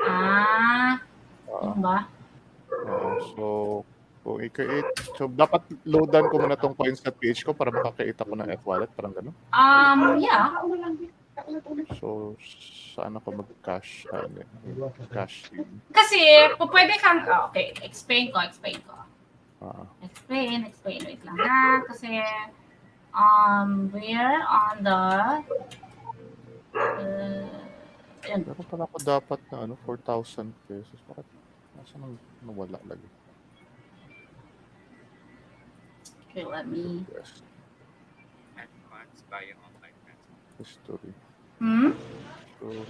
Ano ba? So, kung i-create, so dapat loadan ko muna tong coins.ph ko para makakreate ako ng F wallet, parang gano'n? Yeah. So, saan ako mag-cash? Cash. Kasi, pwede kang, okay, explain ko. Explain, wait lang ha. Kasi, we're on the, pero pala ako dapat na 4,000 pesos. Bakit? Nasaan nawala lagi? Okay, let me. History.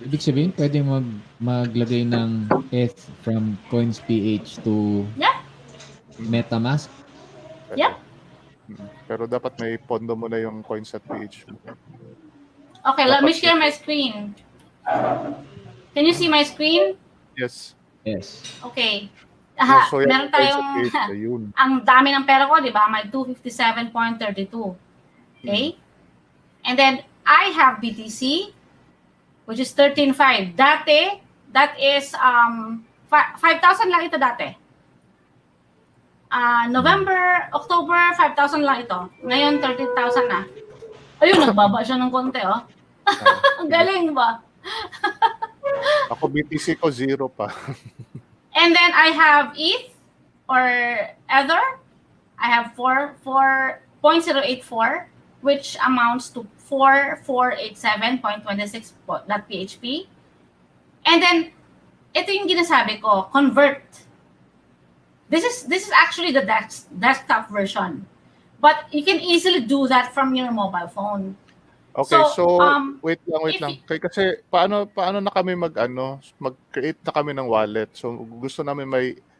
Ibig sabihin, pwede maglagay ng ETH from coins.ph to MetaMask? Yeah. Pero dapat may pondo mo na yung coins.ph mo. Okay, let me share my screen. Can you see my screen? Yes. Okay. So, meron tayong, ang dami ng pera ko, di ba? May 257.32. Okay? And then, I have BTC, which is 13.5. Dati, that is, 5,000 lang ito dati. October, 5,000 lang ito. Ngayon, 13,000 na. Ayun, nagbaba siya ng konti, oh. Ang galing ba? Ako, BTC ko, 0 pa. And then I have ETH or Ether. I have 0.84, which amounts to 4487.26.php. And then, ito yung ginasabi ko, convert. This is actually the desktop version, but you can easily do that from your mobile phone. Okay, so wait if lang. Kasi paano na kami mag-create na kami ng wallet. So gusto namin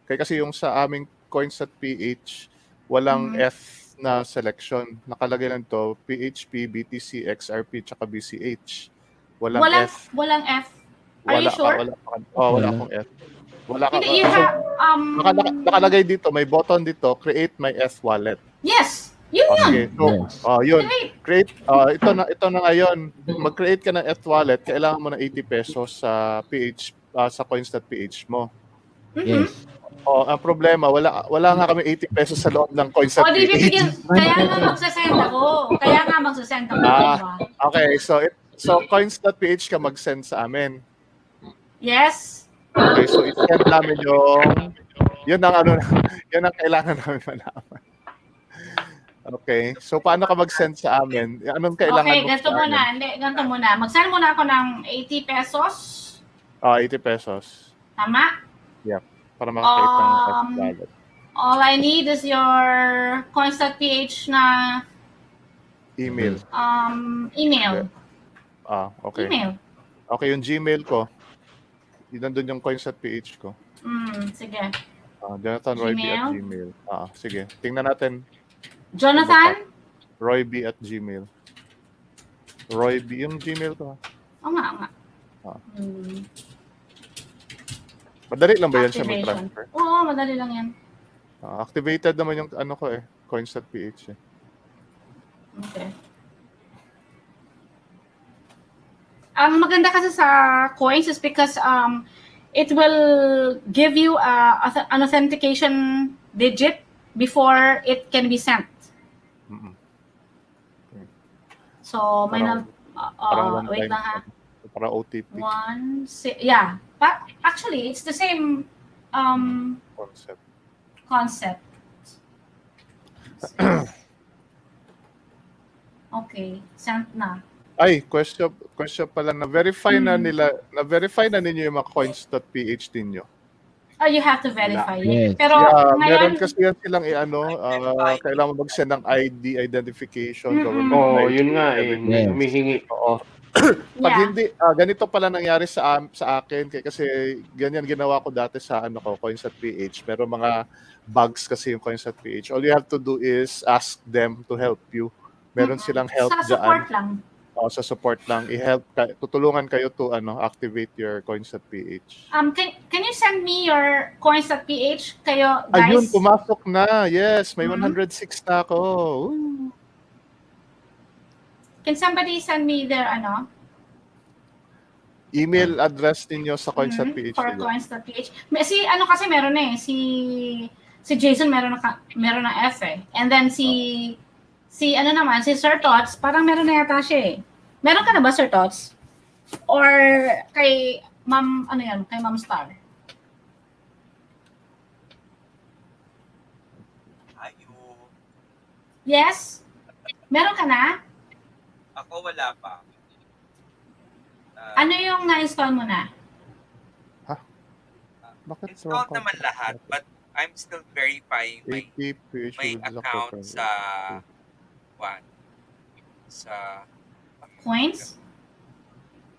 kasi yung sa aming coins.ph walang F na selection. Nakalagay lang to PHP, BTC, XRP, tsaka BCH. Walang F. Walang F. Are you sure? Wala akong F. Wala ka. Hindi, you have, nakalagay dito, may button dito, create my F wallet. Yes. Yun. Okay, so, yun. Create, ito na ngayon. Mag-create ka ng F wallet, kailangan mo ng 80 pesos sa sa coins.ph mo. Yes. Ang problema, wala nga kami 80 pesos sa loob ng coins.ph. Kaya nga magsasend ako. Diba? Okay, so coins.ph ka mag-send sa amin. Yes. Okay, so i-send namin yun ang kailangan namin malaman. Okay, so paano ka mag-send sa amin? Anong kailangan mo? Okay, ganito muna. Mag-send muna ako ng 80 pesos. 80 pesos. Tama? Yep, para makakita ng wallet. All I need is your coins.ph na email. Email. Okay. Email. Okay, yung Gmail ko. Nandun yung coins.ph ko. Sige. Jonathan Royb at Gmail. Sige. Tingnan natin. Jonathan? Royb at Gmail. Royb, yung Gmail ko. Oo nga. Madali lang ba yan siya mag-transfer? Oo, madali lang yan. Activated naman yung coins.ph eh. Okay. Ang maganda kasi sa coins is because it will give you an authentication digit before it can be sent. So, may wait lang ha. Para OTP. Yeah. But actually, it's the same concept. Okay, sent na. Ay, question pala, na-verify na ninyo yung mga coins.ph ninyo. You have to verify it. Yes. Pero ngayon, meron kasi yan silang kailangan mag-send ng ID, identification, government. Yun nga eh. Yes. Humihingi. Pag hindi, ganito pala nangyari sa akin, kasi ganyan ginawa ko dati sa coins.ph. Meron mga bugs kasi yung coins.ph. All you have to do is ask them to help you. Meron silang help sa support lang. Sa support lang. Tutulungan kayo to activate your coins.ph. Can you send me your coins.ph kayo, guys? Ayun, pumasok na. Yes, may 106 na ako. Woo. Can somebody send me their Email address ninyo sa coins.ph. For coins.ph. Kasi meron si Jason meron na F eh. And then si Sir Tots, parang meron na yata siya eh. Meron ka na ba, Sir Tots? Or kay Ma'am, kay Ma'am Star? Yes? Meron ka na? Ako wala pa. Ano yung na-install mo na? Bakit Installed naman lahat, but I'm still verifying my account sa Coins?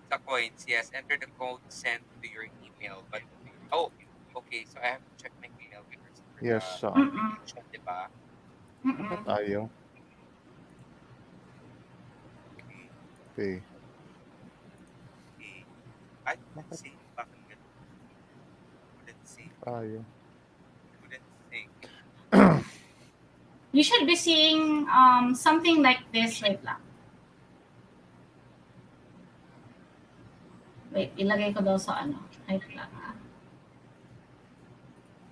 Sa coins, yes. Enter the code sent to your email. But, okay. So I have to check my email first. Yes. Diba? Ayaw. Okay. I couldn't see. Bakit ganun? Couldn't see. Ayaw. Couldn't think. You should be seeing something like this. Wait lang. Wait, ilagay ko daw sa Wait lang.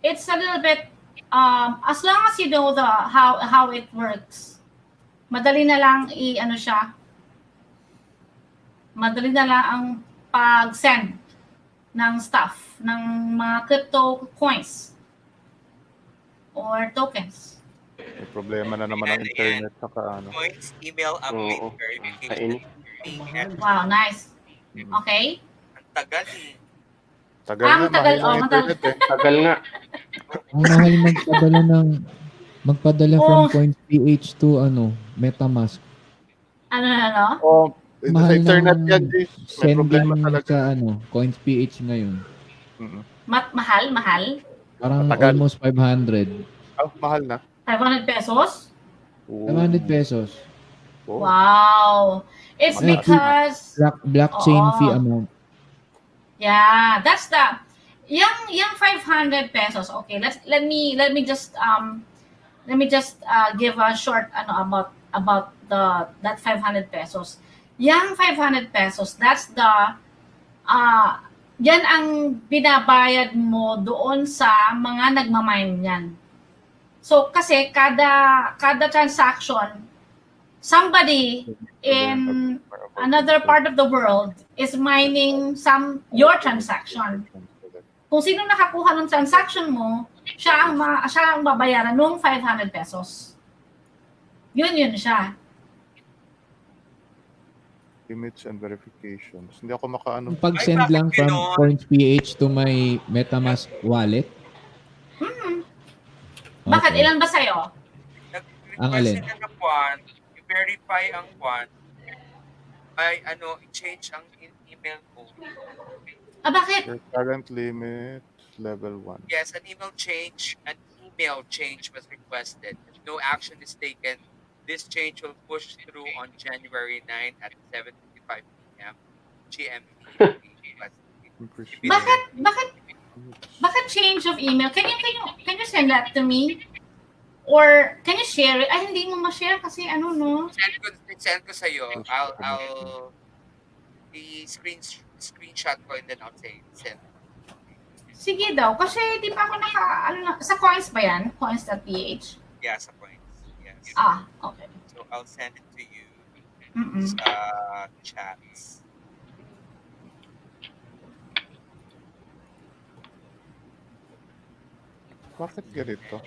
It's a little bit, as long as you know how it works, madali na lang siya. Madali na lang ang pag-send ng stuff, ng mga crypto coins or tokens. May problema na naman ang internet saka Coins, email, update, verification. Wow, nice. Okay? Ang tagal eh. Tagal na, Tagal mahal ang internet eh. Tagal nga. Ang mahal magpadala from Oh. Coins PH to MetaMask. Ano? Oh, sa Mahal internet ng yan, Jace. May problema Sending talaga. sa Coins PH ngayon. Mm-mm. Mahal? Parang Matagal. almost 500. Oh, mahal na. 500 pesos? 500 pesos. Oh. Wow. It's Mataas. because Blockchain Oo. fee amount. yeah, that's the yung 500 pesos. Okay, let me just give a short about that 500 pesos. Yang 500 pesos, that's the yan ang binabayad mo doon sa mga nagmamine niyan. So kasi kada transaction, somebody in another part of the world is mining your transaction. Kung sino nakakuha ng transaction mo, siya ang babayaran ng 500 pesos. Yun siya. Limits and verifications. Hindi ako makaano. Yung pag-send lang from Coins PH to my MetaMask wallet. Bakit? Okay. Ilan ba sa'yo? Ang alin? Nag-request sila ng kwan, i-verify ang kwan, ay i-change ang email ko. Bakit? Your current limit, level 1. Yes, an email change was requested. No action is taken. This change will push through on January 9 at 7:55 p.m. GMT. Bakit change of email? Can you send that to me? Or can you share it? Ay, hindi mo ma-share kasi no? Send ko sa'yo. I'll screenshot ko and then I'll send. Sige daw. Kasi di pa ako sa Coins ba yan? Coins.ph? Yeah, sa points. Yes. Okay. So I'll send it to you Mm-mm. sa chats. Bakit ganito?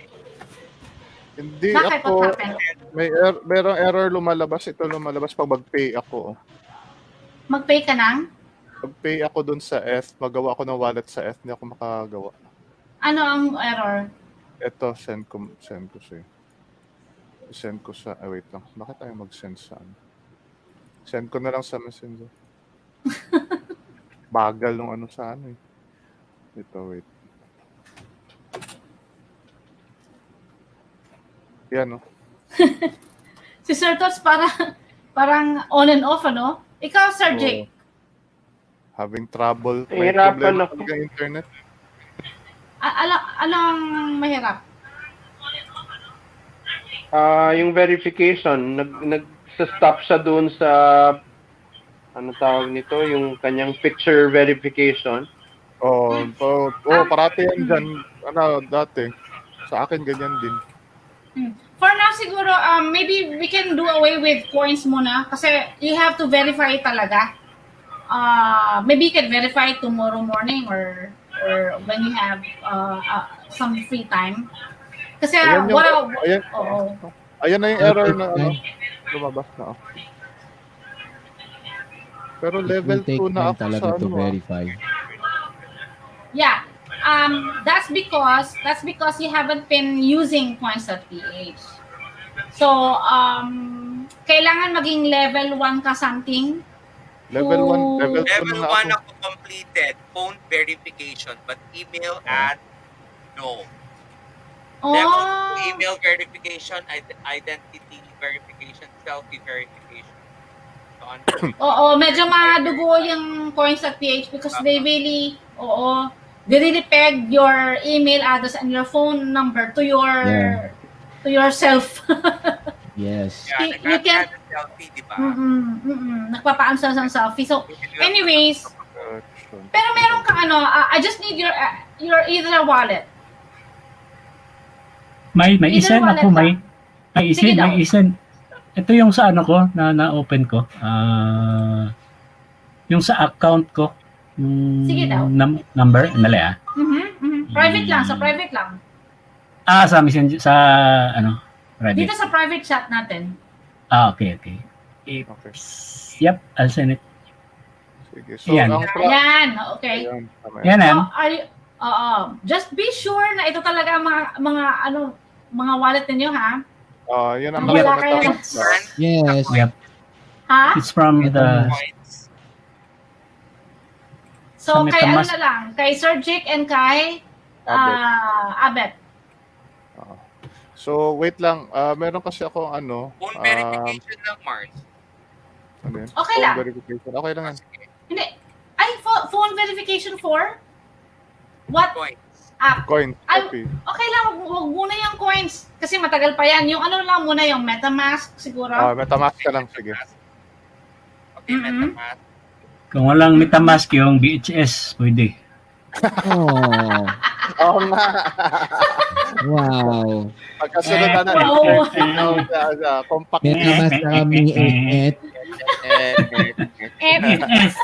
Hindi Bakit? ako, What happened? merong error lumalabas. Ito lumalabas pag mag-pay ako. Mag-pay ka ng? Pag-pay ako dun sa F, magawa ko ng wallet sa F, hindi ako makagawa. Ano ang error? Ito, send ko sa'yo. Send ko sa, wait lang. Bakit tayo mag-send sa Send ko na lang sa Messenger. Bagal nung sa eh. Ito, wait. Yan, no? Si Sir Tots parang on and off, Ikaw, Sir Jake. Having trouble. May Hirapan problema ako. talaga internet. Anong mahirap? Yung verification, nag-stop siya doon sa tawag nito, yung kanyang picture verification. Parati yan dyan. Dati. Sa akin, ganyan din. For now, siguro, maybe we can do away with coins muna kasi you have to verify talaga. Maybe you can verify tomorrow morning or when you have some free time. Kasi ayan na yung error na lumabas na. Pero level 2 na ako talaga sa to verify. Yeah. That's because you haven't been using coins.ph. So, kailangan maging level 1 ka something. Level 1 Level na 1 ako. ako completed. Phone verification, but email ad, no. Level 2, email verification, identity verification, selfie verification. So, Medyo madugo yung coins.ph because they really peg your email address and your phone number to yourself. Yes. You can selfie, di ba? Nagpapaan sa selfie. So, anyways, pero meron kang I just need your either wallet. May Either isend wallet ako, lang. may Sige daw. isend. Ito yung sa ko na-open ko. Yung sa account ko. Sige daw. Number, Private lang, sa private lang. Sa messenger, sa private. Dito sa private chat natin. Okay. Yep, I'll send it. Sige. So, Yan. ang Yan, okay. Ayan, tama yan. Yan, So, Just be sure na ito talaga ang mga wallet ninyo, ha? Yun ang Wala mga kayo. Yes. Yep. Ha? It's from the So, sa kay ano MetaMask. na lang, kay Sir Jake and kay Abet. So, wait lang. Meron kasi ako ano. Phone verification lang, Mars. Ano yun? Okay Phone lang. verification. Okay lang yan. Hindi. Ay, phone verification for? What Coins. app? Coin. Ay, Copy. okay lang, wag muna yung coins. Kasi matagal pa yan. Yung ano lang muna, yung MetaMask siguro. MetaMask ka lang. Sige. Okay, MetaMask. Kung walang MetaMask yung BHS, pwede. Oh, Oo nga. wow. Pagkasunod na Wow. compact. MetaMask kami et. BHS.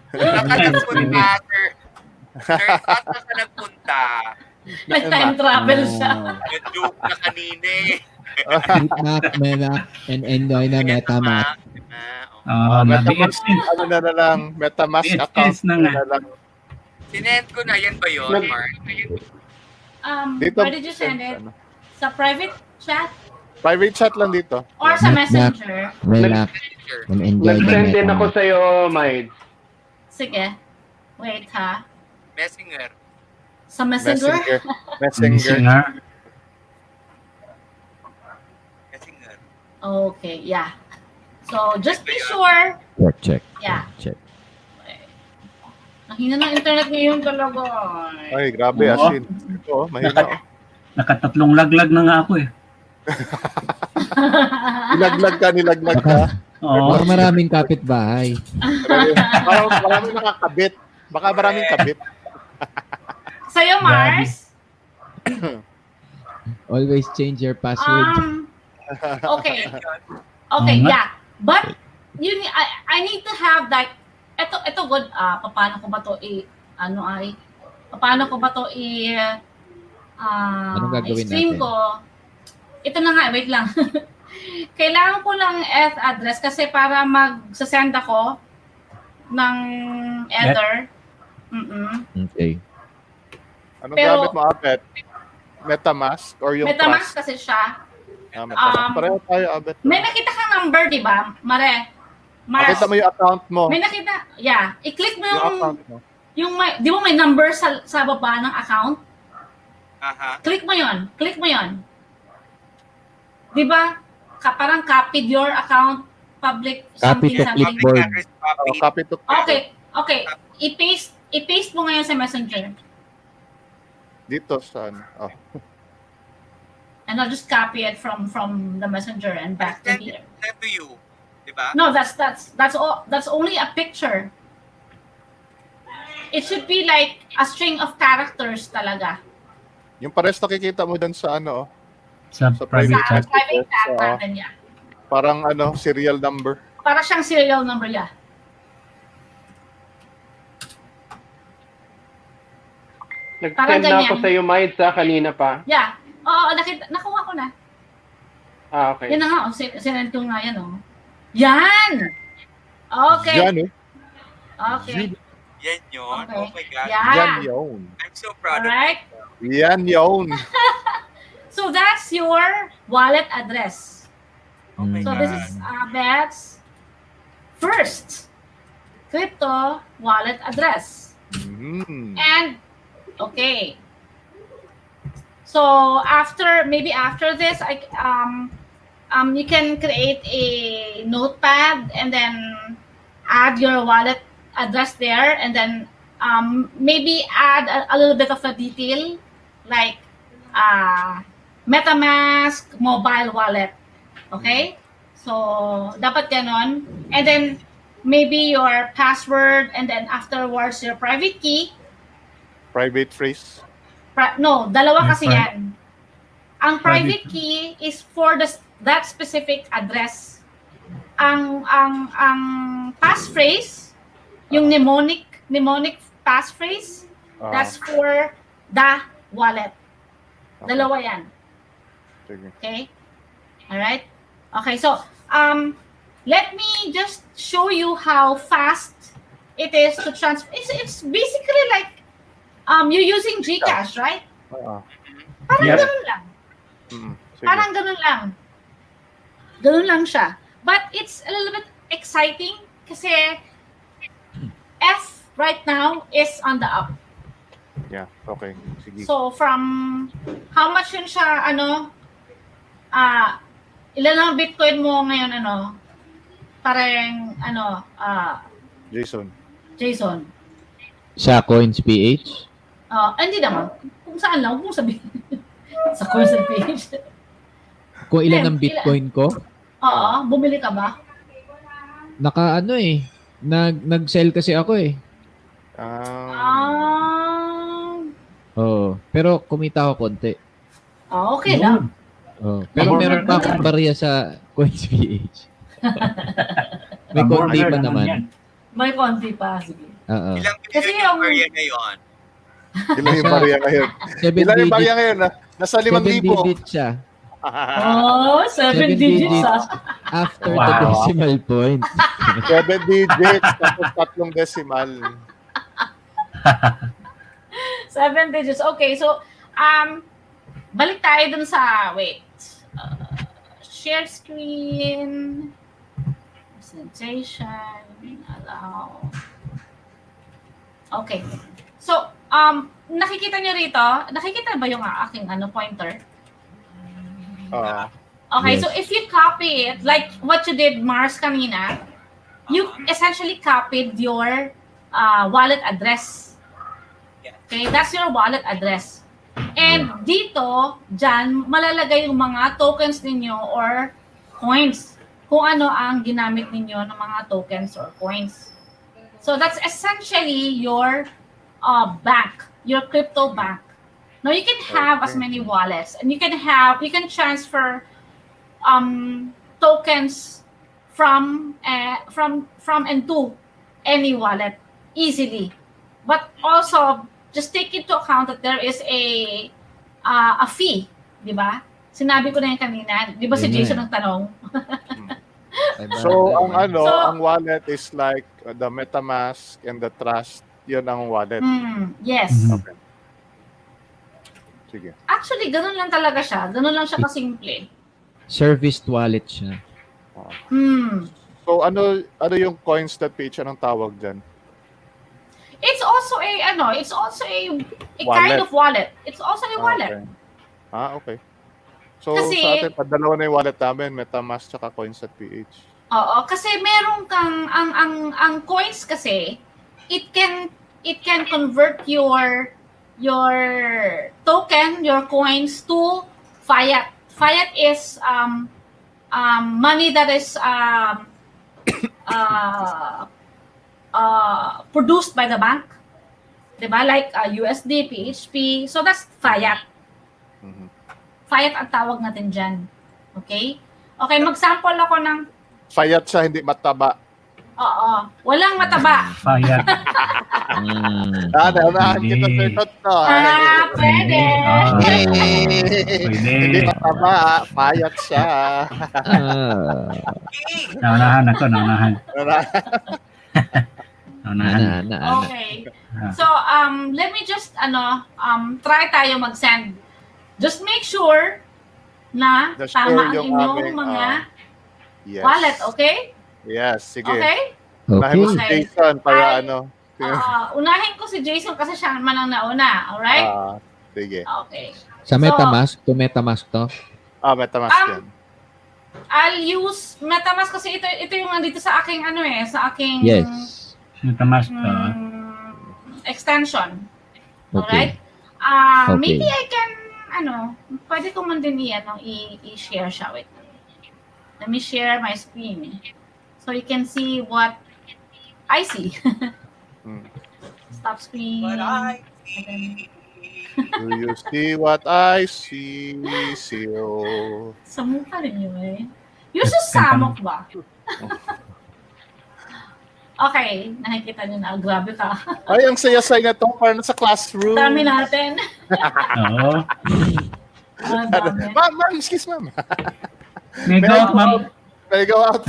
Saan ka nagpunta, sir? Sir, saan ka nagpunta? Nag-time travel siya. Nag-joke na kanina eh. Bitmap, Menak, and Endoy na MetaMask. MetaMask, BHS. ano na lang, MetaMask BHS account na nga. lang. Sinend ko na, yan ba yun, Mark? Dito, Where did you send it? ano, Sa private chat? private chat lang dito. Or sa messenger? Menak, and Endoy na Nag-send din ako MetaMask. sa'yo, Miles. Sige. Wait, ha? Messenger. Sa messenger? Messenger. Messenger. Okay, yeah. So, just be sure. Check. Yeah. Check. Ang hina ng internet ngayon talaga. Ay, grabe, Oo. as in. Ito, mahina. oh. Nakatatlong laglag na nga ako eh. Nilaglag ka. Oo. Baka maraming kapitbahay. Maraming nakakabit. Baka maraming kabit. Sa'yo, Mars? Always change your password. Okay. Okay, nga. yeah. But I need to have that. Ito good. Paano ko ba to paano ko ba to Anong gagawin stream natin? ko? Ito na nga, wait lang. Kailangan ko ng ETH address kasi para mag-send ako ng Ether. Okay. Anong Pero- gamit mo, Abet? MetaMask or yung MetaMask Trust? kasi siya. MetaMask. Pareho tayo, Abet. May nakita kang number, di ba? Mare. Mars. Pakita mo yung account mo. May nakita. Yeah. I-click mo Yung yung account mo. di ba may number sa baba ng account? Aha. Click mo yon. Click mo yon. Di ba? Parang copied your account, public Copy to something. clipboard. Address Oh, copy. copy to Okay. I-paste mo ngayon sa messenger. dito sa ano. Oh. And I'll just copy it from the messenger and back to here. Send to you. Diba? No, that's only a picture. It should be like a string of characters talaga. Yung pares nakikita mo dun sa ano, oh. Sa Sa private Sa chat. private chat So, natin, yeah. parang ano, serial number. Para siyang serial number, yeah. Parang Nag-send na ako ganyan. sa'yo, Miles, kanina pa. Yeah. Oo, nakuha ko na. Okay. Yan na nga, sinend ko nga yan, oh. Yan! Okay. Yan, eh. Okay. Yan yun. Okay. Oh my God. Yeah. Yan yun. I'm so proud of Alright. Yan yun. So that's your wallet address. my So God. this is Bet's first crypto wallet address. Mm. And okay. So maybe after this, you can create a notepad and then add your wallet address there, and then maybe add a little bit of a detail like MetaMask mobile wallet. Okay? So dapat ganon. And then maybe your password, and then afterwards your private key. Private phrase. No, dalawa kasi Pri- yan. Ang private key is for that specific address. Ang passphrase, yung mnemonic passphrase, that's for the wallet. Dalawa yan. Sige. Okay? All right? Okay, so let me just show you how fast it is to transfer. It's basically like You're using GCash, right? Parang Yeah. ganun lang. Sige. Parang ganun lang. Ganun lang siya. But it's a little bit exciting kasi F right now is on the up. Yeah, okay. Sige. So from how much yun siya, ilan ang Bitcoin mo ngayon, parang, Jason. Jason? Sa Coins.ph? Hindi naman. Kung saan lang, huwag mong sabihin. Sa course page. Kung ilan ang Bitcoin ko? Oo, bumili ka ba? Nag-sell kasi ako eh. Oo. Pero kumita ako konti. Okay lang. Pero meron pa akong barya sa Coins.ph. May konti pa naman. May konti pa. Sige. Oo. Kasi yung... ngayon? Ilan yung barya ngayon? Ilan yung barya ngayon? Nasa 5,000. 7 digits siya. 7 digits. After the decimal point. 7 digits, tapos 3 decimal. 7 digits. Okay, so, balik tayo dun sa, share screen, presentation, allow. Okay. So, nakikita nyo rito, nakikita ba yung aking pointer? Okay, so if you copy it, like what you did, Mars, kanina, you essentially copied your wallet address. Okay, that's your wallet address. And dito, dyan, malalagay yung mga tokens ninyo or coins. Kung ano ang ginamit ninyo ng mga tokens or coins. So that's essentially your bank, your crypto bank. Now you can have as many wallets, and you can transfer tokens from and to any wallet easily. But also just take into account that there is a fee, di ba? Sinabi ko na yan kanina, di ba si Jason ang tanong? So ang wallet is like the MetaMask and the Trust, yun ang wallet. Yes. Okay. Sige. Actually, ganun lang talaga siya. Ganun lang siya kasimple. Serviced wallet siya. So ano yung coins.ph, anong tawag dyan? It's also a kind of wallet. It's also a wallet. Okay. So Kasi, sa atin, padalawa na yung wallet namin, MetaMask tsaka coins.ph. Oo, kasi meron kang ang coins kasi it can convert your token, your coins to fiat. Fiat is money that is produced by the bank. Diba? Like USD, PHP. So that's fiat. Fiat ang tawag natin dyan. Okay? Okay, mag-sample ako ng... Fiat siya, hindi mataba. Oo. Walang mataba. Fiat. Naunahan kita sa ito to. Pwede. Pwede. Hindi mataba, fiat siya. Naunahan ako, naunahan. Okay. So, let me just, try tayo mag-send. Just make sure na tama ang inyong mga wallet, okay? Yes, sige. Okay? Unahin mo si Jason para unahin ko si Jason kasi siya man ang nauna, alright? Sige. Okay. Sa MetaMask, MetaMask to? MetaMask yan. I'll use MetaMask kasi ito yung nandito sa aking sa aking MetaMask extension. Okay. Alright? Maybe I can pwede ko man din i-share siya. Wait. Let me share my screen so you can see what I see. Stop screen. What I see. Do you see what I see? Samok ka rin yun You're so samok ba? Okay, nakikita nyo na. Grabe ka. Ay, ang saya-saya na to. Parang sa classroom. Dami natin. Oo. Ma'am, excuse ma'am. May go out, ma'am. May go out.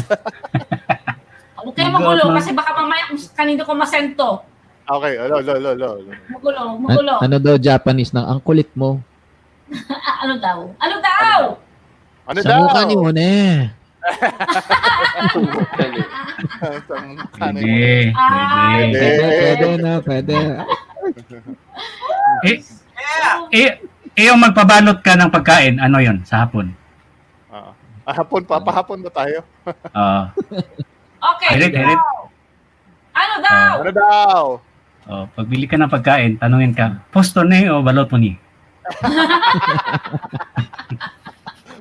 Huwag kayo magulo kasi baka mamaya kanino ko masend to. Okay, lo. Mugulo. Ano daw Japanese ng ang kulit mo? Ano daw? Ano daw? Ano Sa daw? mukha ni One. Sa mukha ni Pwede. Ay. Pwede. Pwede. Yung magpabalot ka ng pagkain, ano yon sa hapon? Papahapon ba tayo? Okay. Hirit. Ano daw? Ano daw? Pagbili ka ng pagkain, tanungin ka, posto ni o balot mo ni?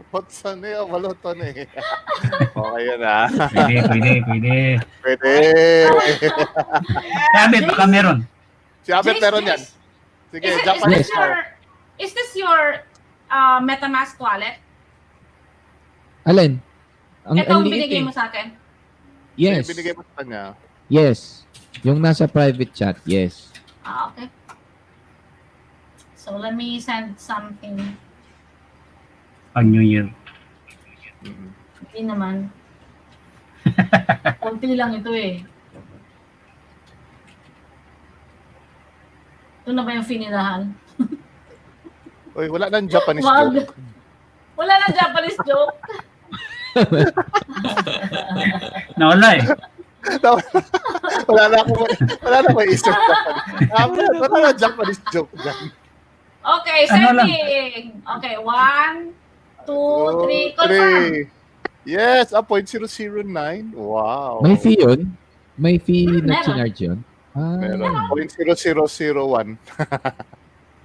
Potsa ni o baloto ni? Okay yun ah. Pwede. Pwede. Baka meron. Si Abet meron yan. Sige, Japanese mo. Is this your MetaMask wallet? Alin? Ang Ito ang liit binigay eh. mo sa akin? Yes. Binigay mo sa kanya. Yes. Yung nasa private chat, yes. Okay. So let me send something. Pag New Year. Hindi naman. Kunti lang ito eh. Ito na ba yung finirahan? Uy, wala nang Japanese Wag. joke. Wala na Japanese joke. Nawala eh. wala na may isip Japanese. Wala na Japanese joke dyan. Okay, Ano lang? sending. Okay, 1, 2, 3, confirm. Yes, 0.009. Wow. May fee yun? May fee na Meron. chinarge yun? Meron. 0.0001.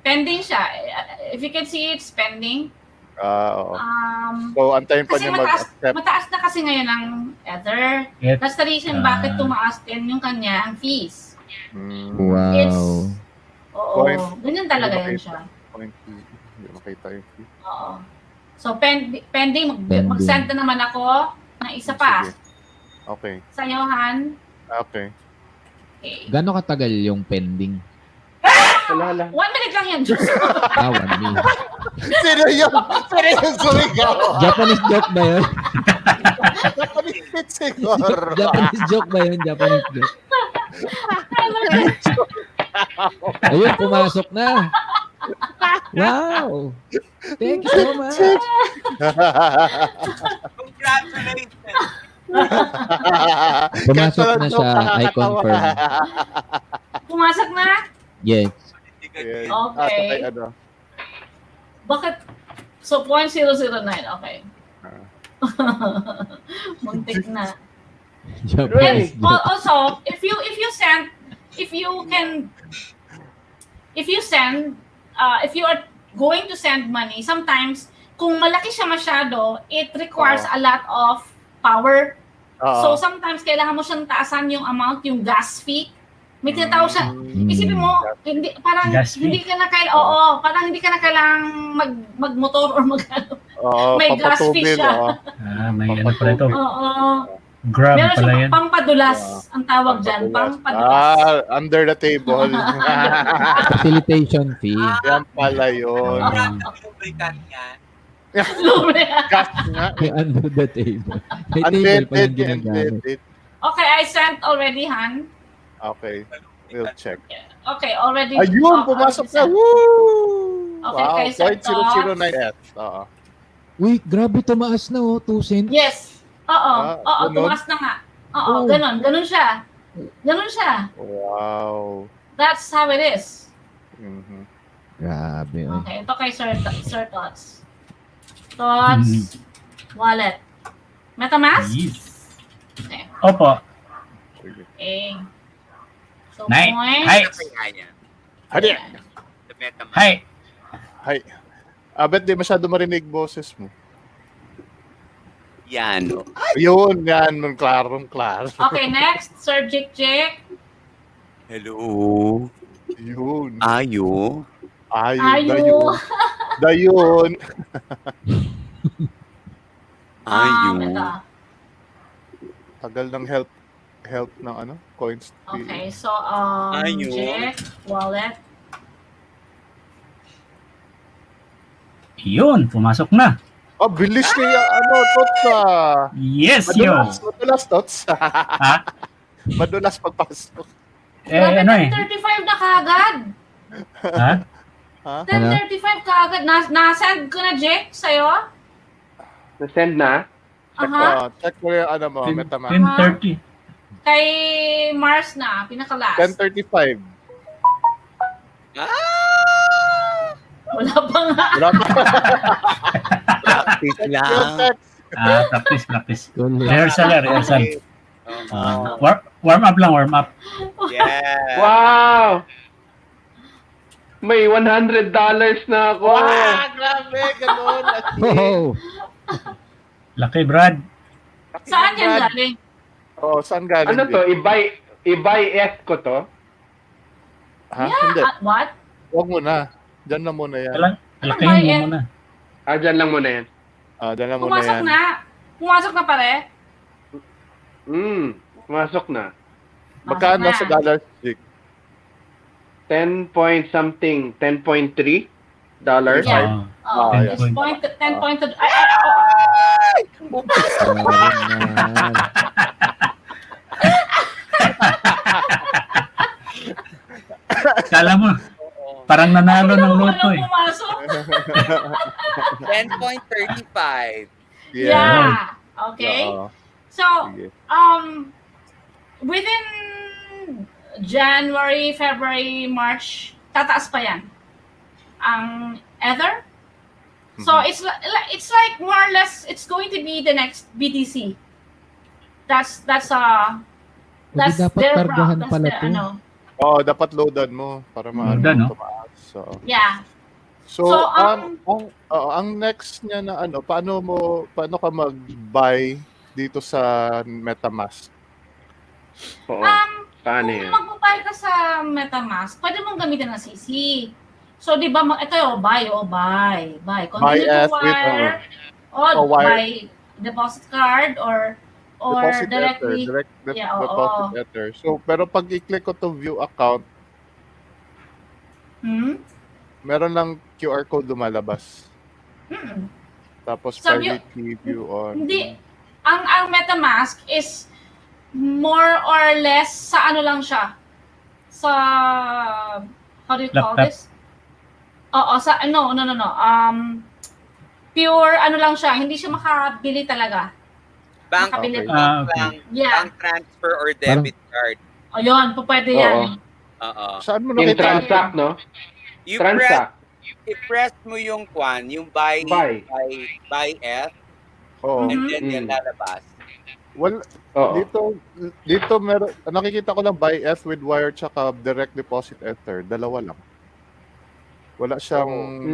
Pending siya. If you can see, it's pending. Oo. Um, So, antayin pa Kasi niya mag-accept. mataas na kasi ngayon ang Ether. Yep. That's the reason bakit tumaas din yung kanyang fees. Wow. It's- Oo. Point. Ganyan talaga Hindi yan siya. Hindi makita yung fee. Oo. So, pending. Pending. Mag-send na naman ako ng isa pa. Sige. Okay. Sa'yo, Han. Okay. Okay. Gano'ng katagal yung pending? 1 minute lang yan, Diyos. 1 minute. Sino yung sumigaw? Japanese joke ba yun? Japanese hit siguro. Japanese joke ba yun? Japanese joke. Ayun, pumasok na. Wow! Thank you so much. Congratulations! Pumasok na siya. I confirm. Pumasok na? Yes. Yes. Okay. Ano? Bakit? So, 0.009. Okay. Muntik na. Japanese And joke. also, if you are going to send money, sometimes kung malaki siya masyado, it requires a lot of power. So sometimes kailangan mo siyang taasan yung amount, yung gas fee. May tinatawag siya. Isipin mo, parang Gas fee. hindi ka na kailangang magmotor or may gas fee siya. May ano pala ito. Oo. Grab Meron pala siyang yan. pampadulas ang tawag dyan. Pampadulas. Under the table. Facilitation fee. Yan pala yun. Lubricant yan. Gas nga. May under the table. May table pa yung ginagamit. Unvented. Okay, I sent already, Han. Okay. We'll check. Okay, already. Ayun, pumasok na. Woo! Okay, Wow, kay Sir 0.009 S. Oo. Uy, grabe tumaas na 2 cents. Yes. Oo. Oo, ganun? tumaas na nga. Oo, ganun. Ganun siya. Ganun siya. Wow. That's how it is. Mhm. Grabe. Oy. Okay, ito kay Sir Tots. Tots, wallet. MetaMask? Yes. Okay. Opo. Okay. So, Nay. point. Hi. Hadi. Hi. Hi. Bet di masyado marinig boses mo. Yan. Ayun, yan. Klarong. Okay, next. Sir Jik. Hello. Yun. Ayo. Ayo. Dayon. Ayo. Ito. Tagal ng help ng coins. Okay, so, Ayo. Jik, wallet. Yun, pumasok na. Bilis niya, Tots. Yes, yo. Madulas, Tots. Ha? Madulas pagpasok. Grabe, ano eh. 10:35 na kaagad. Ha? Ha? 10:35 kaagad. Na-send ko na, Jake, sa'yo. Na-send na? Check, Aha. check mo yung ano mo, MetaMask. 10:30. Kay Mars na, pinaka-last. 10:35. Wala pa nga. Wala pa. Practice Yung lang. text. Practice. Cool. Rehearsal. Warm up lang, warm up. Yeah. Wow! May $100 na ako. Grabe, ganun. Oh, Laki, Brad. Saan yan galing? Oh, saan galing? Ano to? I-buy S ko to? Ha? Hindi. What? Huwag mo na. Diyan lang muna yan. Lakihin mo muna. Dyan lang muna yan. Diyan lang muna Pumasok yan. na. Pumasok na pare. Pumasok na. Magkano Masok sa na. dollar stick? 10 point something. 10.3 dollars. Yeah. Oh, yeah. 10 point. Kala mo, parang nanalo ng loto eh. Pumasok. 10.35. Yeah. Okay. Oo. So, Sige. within January, February, March, tataas pa yan. Ang Ether. So, it's like more or less, it's going to be the next BTC. That's Hindi dapat their kargahan that's pala their, to. ano. Oo, dapat loadan mo para Loadan, no? tumaas. So, Yeah. So, So, ang next niya na ano, paano ka mag-buy dito sa MetaMask? Oo. Paano Kung yan? magpapay ka sa MetaMask, pwede mong gamitin ng CC. So, di ba, ito yung buy. Continue to as with, wire, wire. buy deposit card, or Deposit directly. Ether, Yeah, oo. deposit Ether. So, pero pag i-click ko to view account, meron lang QR code lumalabas. Tapos So, private view on. Hindi. Ang MetaMask is more or less sa ano lang siya. Sa, how do you call Laptop. this? Oo, sa, no. Pure ano lang siya. Hindi siya makabili talaga. Bank, Makabili. bank Yeah. transfer or debit card. Ayun, pwede yan. Oo. Saan mo In nakita? transact, no? You Transact. i-press mo yung yung buy F, Oo. and then yan lalabas. Well, Oo. dito meron, nakikita ko lang buy F with wire tsaka direct deposit Ether. Dalawa lang. Wala siyang...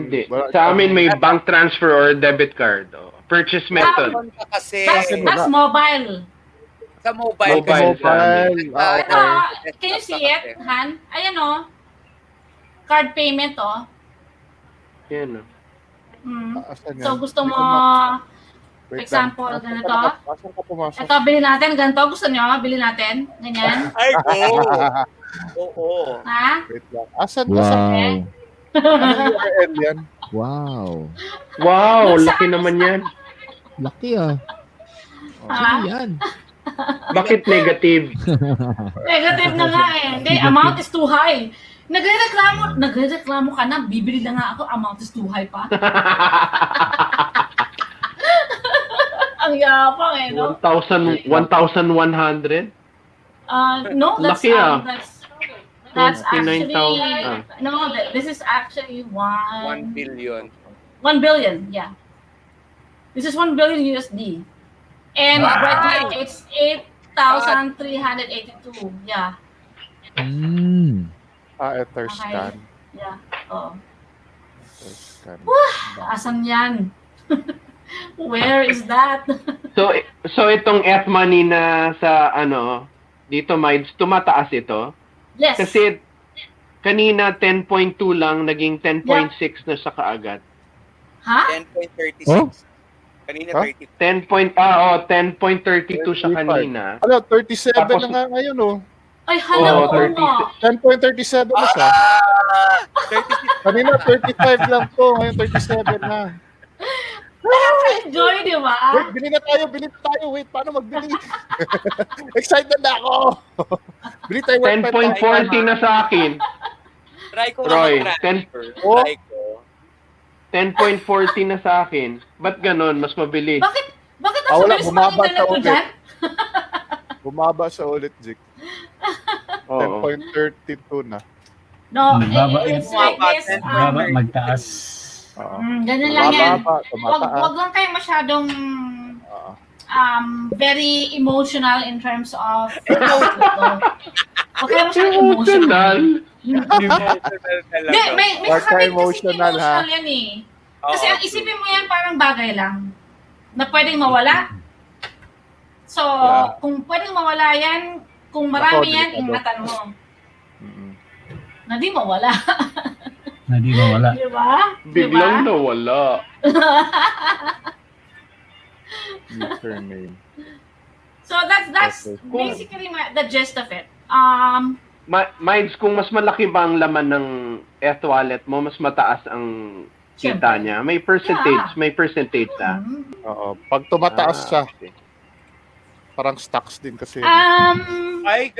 Hindi. wala Sa amin may siyang- bank transfer or debit card. Purchase method. Meron ka kasi That's mobile. sa mobile. Mobile. Mobile. Ito, Okay. can you see it, Han? Ayan o. Card payment o. Yan, no? Asan yan? So, gusto mo, for Wait example, lang. ganito. Asan ka pumasok? Ito, bilhin natin. Ganito, gusto nyo? Bilhin natin. Ganyan. Ay, Oo. Ha? Wait lang. Asan? wow. Ano URL yan? Wow. Wow, laki naman yan. Laki ah. Ha? Sino yan? Bakit negative? Negative na nga eh. Hindi, amount is too high. Nagrereklamo ka na, bibili na nga ako, amount is too high pa. Ang yapang eh, no? 1,100? No, that's Laki, ah. that's 29,000, actually no, this is actually 1 billion. 1 billion, yeah. This is 1 billion USD. And right now it's 8,382. Yeah. Ether Okay. scan. Yeah. Oh. Ether scan. Asan yan? Where is that? So itong F money na sa dito Mides, tumataas ito. Yes. Kasi kanina 10.2 lang, naging 10.6 na sa kaagad. Ha? 10.36. Oh? Kanina Huh? 30. 10.32 siya kanina. Ano, 37 Tapos- na nga ngayon, oh. Ay, hala Oo, ko 30. nga. 10.37 na siya. Kanina 35 lang to, ngayon 37 na. Nakaka-enjoy, di ba? Wait, bili na tayo. Wait, paano magbili? Excited na ako. Bili tayo. 10.40 na sa akin. Try ko Roy, na mag-transfer. Oh. Try ko. 10.40 na sa akin. Ba't ganon? Mas mabilis. Bakit Ah, ang wala, bilis bumaba ng internet siya mo ulit. dyan? Bumaba siya ulit, Jik. Oo. 10.32 na. No, Nagbaba- it's like this. Baba, magtaas. Oo. Ganun lang yan. Bumababa, tumataas. Wag lang kayo masyadong Oo. very emotional in terms of Huwag kayo masyadong emotional. Hindi, may Huwag ka kakabit kasi emotional, ha? emotional yan eh. Kasi ang isipin mo yan parang bagay lang na pwedeng mawala. So, kung pwedeng mawala yan, kung marami yan, ingatan mo. Na di mawala. Na di mawala. Di ba? Biglang nawala. Username. So, that's Okay. basically the gist of it. Minds, kung mas malaki ba ang laman ng wallet mo, mas mataas ang kita niya. May percentage na. Oo. Pag tumataas siya, Okay. parang stocks din kasi. Ay,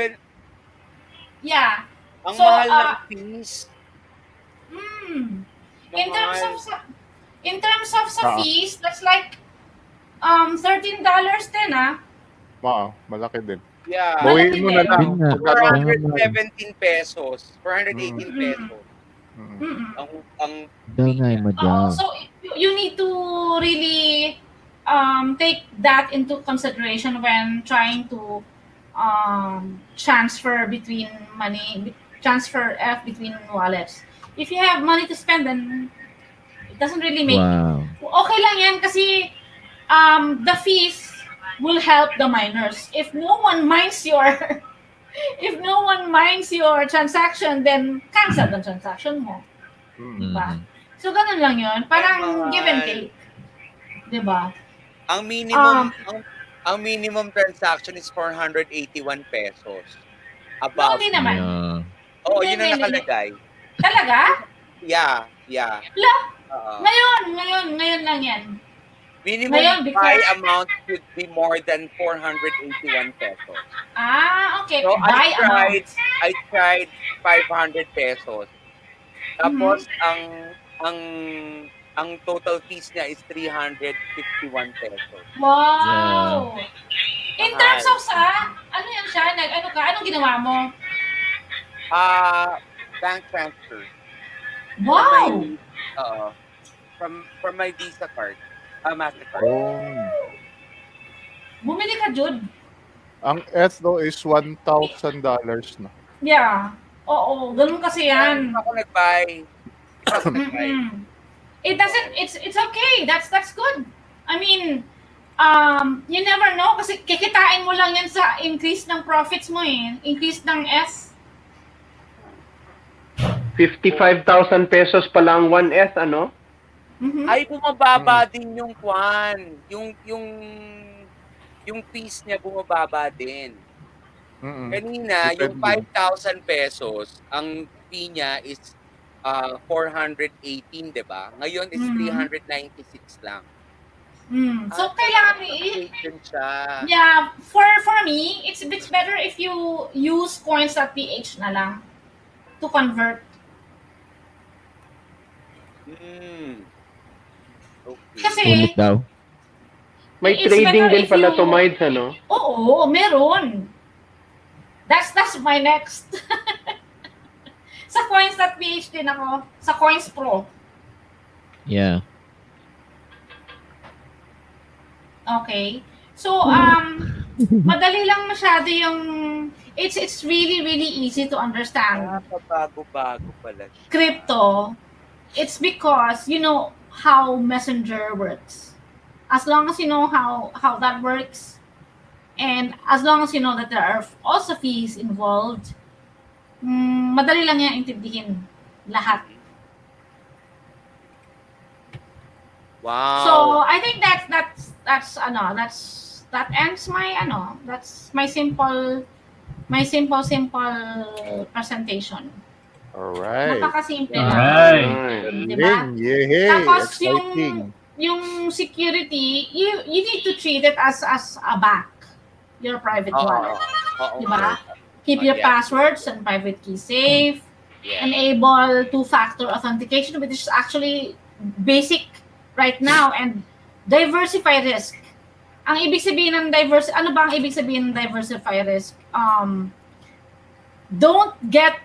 Yeah. ang So, mahal ng fees. In terms of sa Ah. fees, that's like $13 din Oo, malaki din. Yeah. Bawiin mo na lang. Yun nga. Kung ano. 417 pesos. 418 pesos. Ang Daw nga yung madyaw. So you need to really take that into consideration when trying to transfer between wallets. If you have money to spend, then it doesn't really make Wow. okay lang yan kasi the fees will help the miners. If no one minds your transaction, then cancel the transaction mo. Diba? So ganun lang yun. Parang give and take. Diba? ang minimum ang minimum transaction is 481 pesos. No, Above. hindi naman. Yeah. Oo, Hindi, yun ang hindi, nakalagay. Talaga? Yeah. Lo, Oo. ngayon lang yan. Minimum Ngayon, buy because- amount should be more than 481 pesos. Okay. So Buy amount. I tried 500 pesos. Tapos ang total fees niya is 351 pesos. Wow! In Mahal. terms of ano yan siya? Anong ginawa mo? Bank transfer. Wow! From my Visa card. Mastercard. Oh. Bumili ka, Jude. Ang S though is $1,000 na. Yeah. Oo, ganun kasi yan. Ako nag-buy. It's okay. That's good. I mean, you never know kasi kikitain mo lang yan sa increase ng profits mo eh. Increase ng S. 55,000 pesos pa lang 1S, ano? Ay, bumababa din yung kwan. Yung fees niya bumababa din. Kanina, yung 5,000 pesos, ang fee niya is 418, di ba? Ngayon is 396 lang. So, kailangan siya. yeah, for me, it's better if you use coins.ph na lang to convert. Okay. Kasi, Ulit daw. May It's trading better din if pala you- to Mides, ano? oo, meron. That's my next. Sa coins.ph din ako. Sa Coins Pro. Yeah. Okay. So, madali lang masyado yung it's really easy to understand. Bago-bago pala siya. Crypto, it's because you know how Messenger works. As long as you know how that works, and as long as you know that there are also fees involved, madali lang yan intindihin lahat. Wow. So I think that ends my simple presentation. Alright. Napakasimple lang. Alright. Diba? Yay! Tapos Exciting. yung security, you need to treat it as a bank, your private wallet. Diba? Keep your passwords and private key safe. Enable two-factor authentication, which is actually basic right now, and diversify risk. Ang ibig sabihin ng ano ba ang ibig sabihin ng diversify risk? Don't get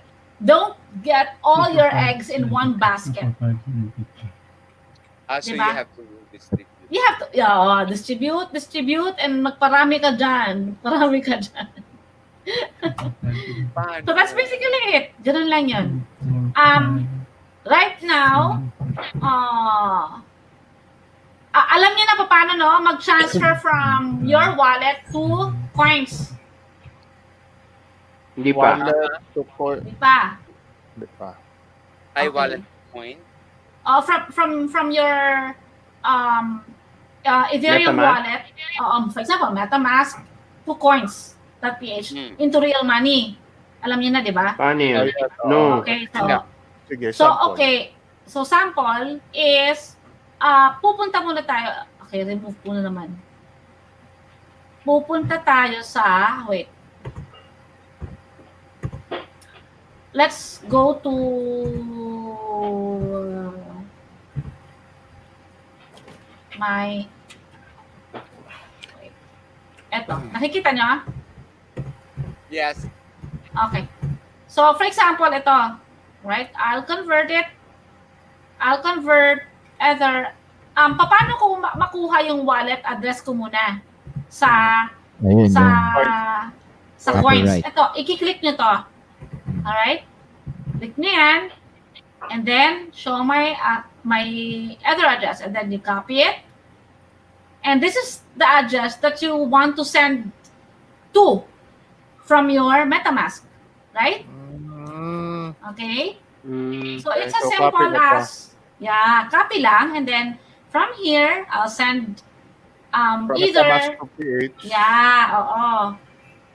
all your eggs in one basket. So Diba? you have to distribute. You have to distribute, and magparami ka dyan. Magparami ka dyan. So that's basically it. Ganun lang yun. Right now, alam niyo na paano, no? Mag-transfer from your wallet to coins. Hindi pa. Wallet to Di pa? Hindi pa. Wallet coin. From your Ethereum MetaMask? wallet, for example, MetaMask to coins.ph into real money. Alam niyo na, di ba? Paano yun? Ayan, No. Okay, Sige, so sample. okay. So sample is pupunta muna tayo. Okay, remove muna naman. Pupunta tayo sa let's go to my eto. Nakikita nyo? Yes. Okay. So, for example, ito. Right? I'll convert either paano ko makuha yung wallet address ko muna sa Ayun, sa coins. Copyright. Ito, i-click nyo to. Alright? Click nyo yan. And then, show my other address. And then you copy it. And this is the address that you want to send to from your MetaMask. Right? Okay? So, it's as So, simple copy na as, copy lang. And then, from here, I'll send From either, MetaMask to PH. oo.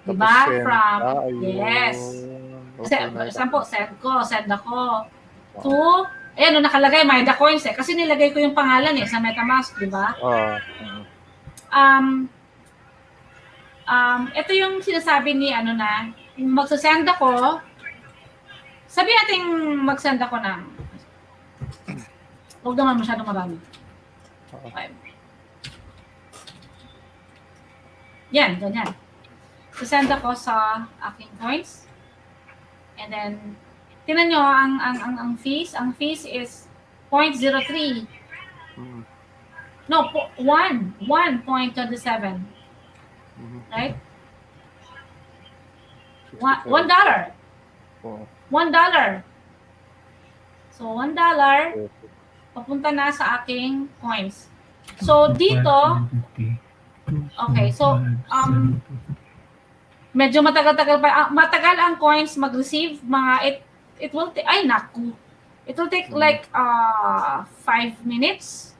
Diba? Tapos send. From, Ayun. yes. Okay, For example, send ako to, ayan, nakalagay Maida Coins kasi nilagay ko yung pangalan sa MetaMask, di ba? Ito yung sinasabi ni yung magsasend ako, sabi natin magsend ako ng, huwag naman masyadong marami. Okay. Yan, ganyan. Send ako sa aking coins. And then, tingnan nyo, ang fees is 0.03. No, 1.27. Right? $1. $1. So, $1 papunta na sa aking coins. So, dito, okay, so, medyo matagal-tagal pa. Matagal ang coins mag-receive. It will take, it will take like 5 minutes.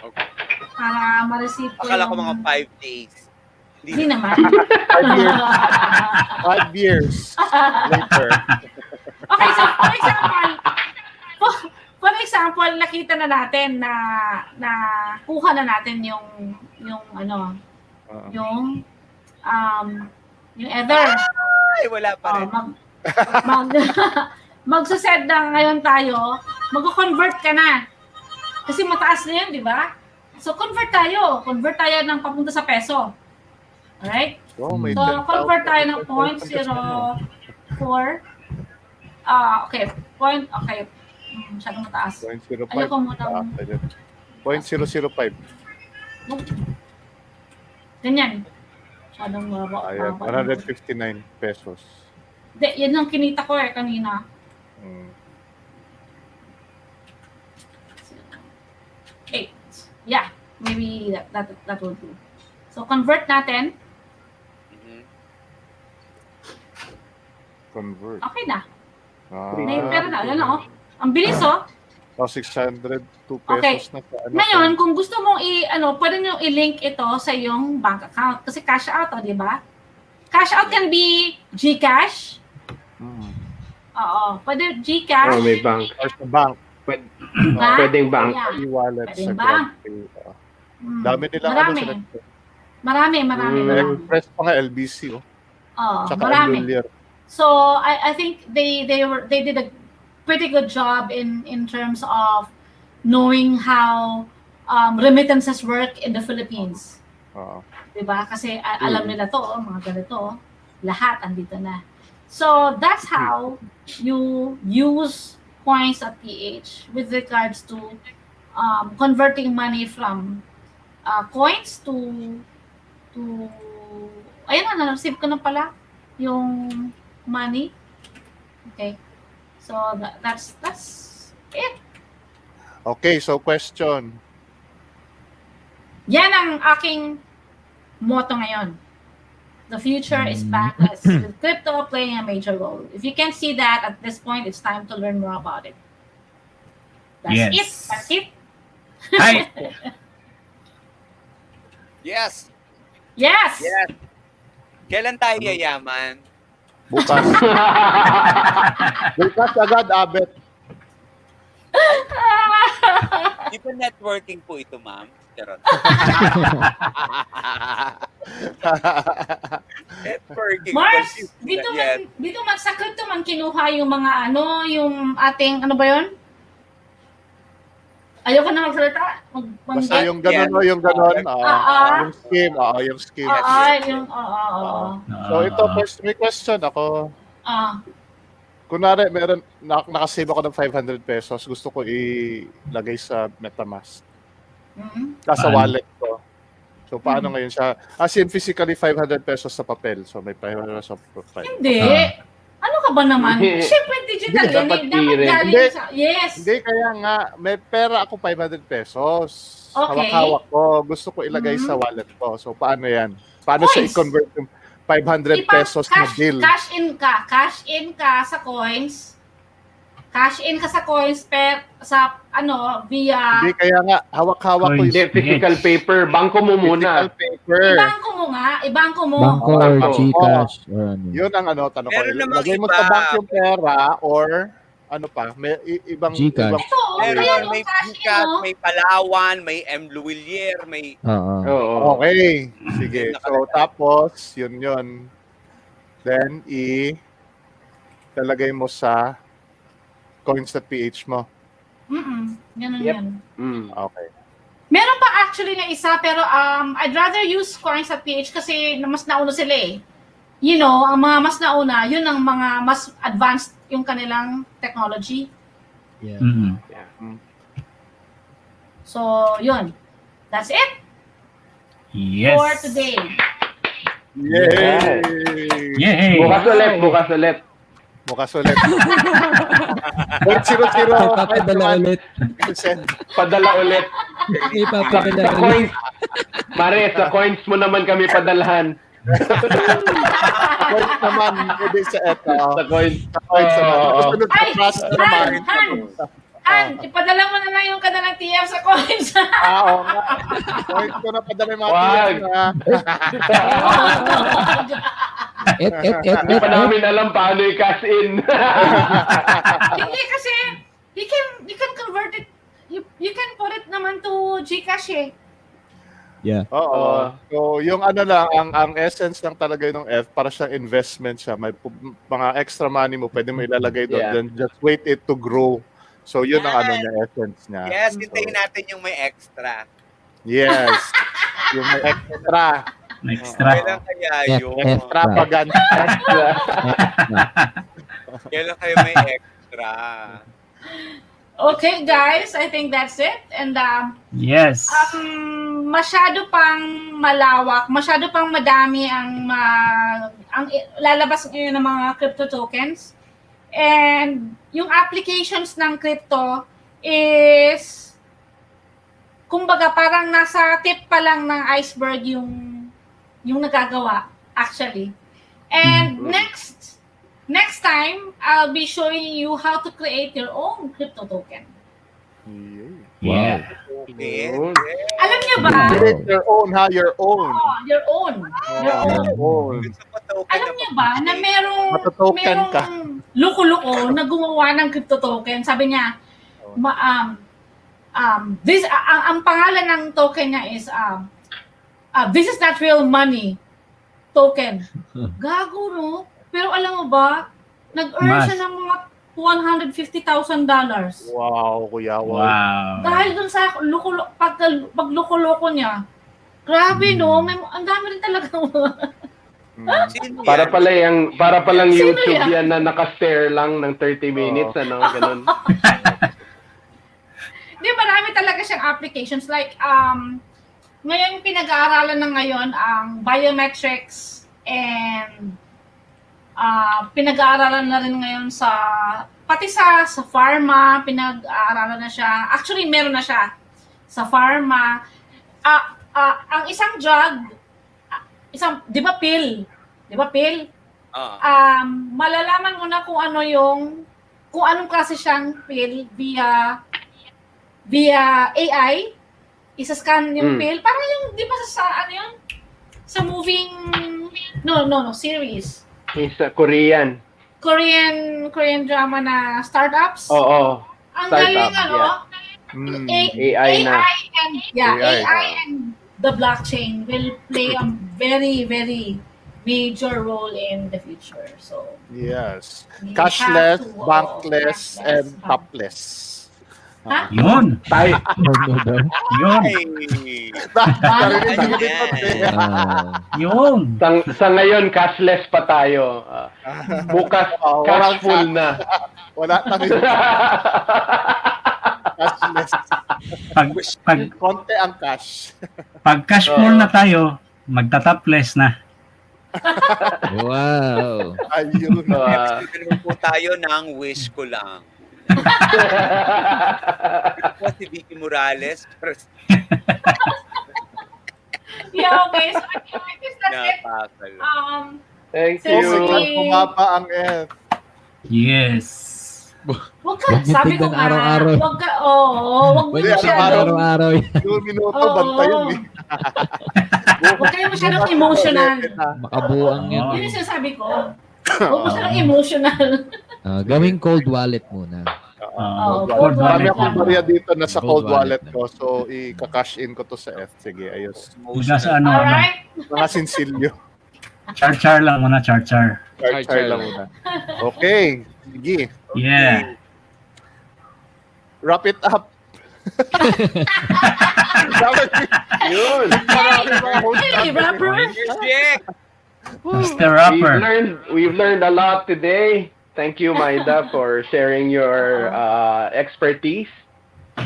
Okay. Para ma-receive ko Akala ko mga 5 days. Hindi naman. 5 years later. Okay, so for example, nakita na natin na kuha na natin yung Ether. Ay, wala pa rin. Magsasend na ngayon tayo, mag-convert ka na. Kasi mataas na yun, di ba? So, convert tayo ng papunta sa peso. Alright? So, convert tayo ng 0.04. Okay. Masyadong mataas. 0.05. Ayoko muna. 0.005. Ganyan. Masyadong mababa. Ayan, 159 pesos. Yan ang kinita ko kanina. Yeah, maybe that will do. So, convert natin. Convert. Okay na. Pero na, ayan na, Ang bilis, 602 Okay. pesos na. Ngayon, kung gusto mong pwede nyo i-link ito sa iyong bank account. Kasi cash out, di ba? Cash out can be GCash. Oo. Pwede GCash. May bank. Or sa bank. Pwedeng bank. Yeah. E-wallet sa Pwedeng bank. GrabPay. Mm. Dami nilang Marami. marami. Marami. Express pa nga LBC, oh. Tsaka Marami. Angular. So I think they did a pretty good job in terms of knowing how remittances work in the Philippines. Diba? Kasi alam nila to, mga ganito, lahat andito na. So that's how you use Coins.ph with regards to converting money from coins to ayun na, na-receive ko na pala yung money. Okay. So that's it. Okay, so question. Yan ang aking motto ngayon. The future is back with crypto playing a major role. If you can't see that at this point, it's time to learn more about it. That's it. That's it. Hi. Yes. Yes. Yes. Kailan tayo yayaman? Bukas. Bukas agad, Abet. Di ba networking po ito, ma'am? Charot. Networking. Mars, Yes. dito man sa crypto man kinuha yung mga yung ating ano ba yun? Ayoko na magsalita. Basta yung gano'n, yung gano'n. Yung scheme. Yung scheme. So ito, first may question ako. Kunwari, nakasave ako ng 500 pesos. Gusto ko ilagay sa MetaMask. Nasa wallet ko. So paano ngayon siya? As in, physically 500 pesos sa papel. So may 500 pesos sa papel. Hindi. Ano ka ba naman? Siyempre digital yan. Dapat galing sa... Yes. Hindi, kaya nga, may pera ako 500 pesos. Okay. Hawak-hawak ko. Gusto ko ilagay sa wallet ko. So paano yan? Paano siya i-convert yung 500 pesos na bill? Cash in ka. Cash in ka sa coins. Cash in ka sa coins via... Hindi, kaya nga, hawak-hawak ko yung physical paper. Bangko mo muna. Physical paper. Ibangko mo nga. Ibangko mo. Bangko or Gcash or ano. Yun ang tanong ko. Meron namang Lagay mo iba. sa bank yung pera or ano pa? May ibang... Gcash. Ito, Meron, may cash in, Gcash, may Palawan, may M. Luwilier, may... Oo. Okay. Sige. So, tapos, yun. Then, talagay mo sa Coins.ph mo. Ganun yan. Okay. Meron pa actually na isa pero I'd rather use Coins.ph kasi mas nauna sila eh. You know, ang mga mas nauna, yun ang mga mas advanced yung kanilang technology. Yeah. So, yun. That's it Yes. for today. Yay! Yay. Bukas ulit. Bukas ulit. 0-0. Ipapadala ulit. Padala ulit. Ipapadala Sa ulit. coins. Mare, sa coins mo naman kami padalhan. Coins naman. Pwede sa eto. Sa coins. Sa coins naman. Sunod sa Ay, trust na naman. Han, ipadala mo na lang yung kanilang TF sa coins. Oo nga. Coins ko na padala yung mga Wag. tiyan na. Hindi pa namin alam paano i-cash in. Hindi kasi you can convert it. You can put it naman to Gcash eh. Yeah. Oo. So, yung lang, ang essence lang talaga ng F, para siyang investment siya. May mga extra money mo, pwede mo ilalagay doon. Yeah. Then just wait it to grow. So, yun ang niya, essence niya. Yes, hintayin natin yung may extra. Yes. Yung may extra. Extra. Kailan kaya yun? Extravagant. Kailan kayo may extra? Okay, guys, I think that's it. And Yes. masyado pang malawak, masyado pang madami ang lalabas ngayon ng mga crypto tokens. And yung applications ng crypto is kumbaga parang nasa tip pa lang ng iceberg yung nagagawa actually. And next time I'll be showing you how to create your own crypto token. Yeah. Okay. Alam niyo ba? Create your own, your own. Your own. Gusto ko token Alam niyo ba na merong Matotoken ka. luko-luko na gumawa ng crypto token. Sabi niya, Ang pangalan ng token niya is this is not real money token. Gago, no? Pero alam mo ba, nag-earn Mas. siya ng mga $150,000. Wow, kuya. Wow. Dahil dun sa pagloko-loko niya. Grabe, no? Ang dami rin talaga. Sino Para yan? palang Sino YouTube yan? yan na naka-stare lang ng 30 minutes, ano, ganun. Di, marami talaga siyang applications. Like, ngayon pinag-aaralan na ngayon ang biometrics and pinag-aaralan na rin ngayon pati sa pharma, pinag-aaralan na siya. Actually, meron na siya sa pharma. Ang isang drug, di ba pill? Malalaman mo na kung anong klase siyang pill via AI. Isa-scan yung pill. Parang yung, di ba sa moving, series. Isa Korean. Korean drama na startups. Oo. Ang Startup, galing, AI na. AI and the blockchain will play a very, very major role in the future. So, Yes. we Cashless, have to, bankless, and topless. Ha? Yun. Tayo, Yun. Narinig ko dito, Yun. sa ngayon, cashless pa tayo. Bukas, walang cashful na. Wala tayo. Cashless. Konti ang cash. Pag cash full na tayo, magta-topless na. Wow. Ayun. Naman po tayo ng wish ko lang. Ito si Vicky Morales. Yeah, okay. So, I guess that's it. Napakala. Thank So, you. Bumaba ang F. Yes. Wag ka, Huwag niyo sabi ko tignan nga. araw-araw. Wag ka, wag mo Hindi, masyadong, Araw-araw yan. 2 minuto, Oo. banta yun eh. wag kayo masyadong emotional. Makabuang yan. Yun yung sinasabi ko. Huwag masyadong emotional. Gawing cold wallet muna. Cold Marami wallet akong lang. barya dito na sa Cold cold wallet wallet ko. So, i-cash in ko to sa F. Sige, ayos. Huwag sa ano. Alright? Mga sinsilyo. Char-char lang muna, char-char. Char lang muna. Okay. Sige. Yeah. Wrap it up. Yun. Hey, rapper. Mr. Rapper. We've learned a lot today. Thank you, Maida, for sharing your expertise.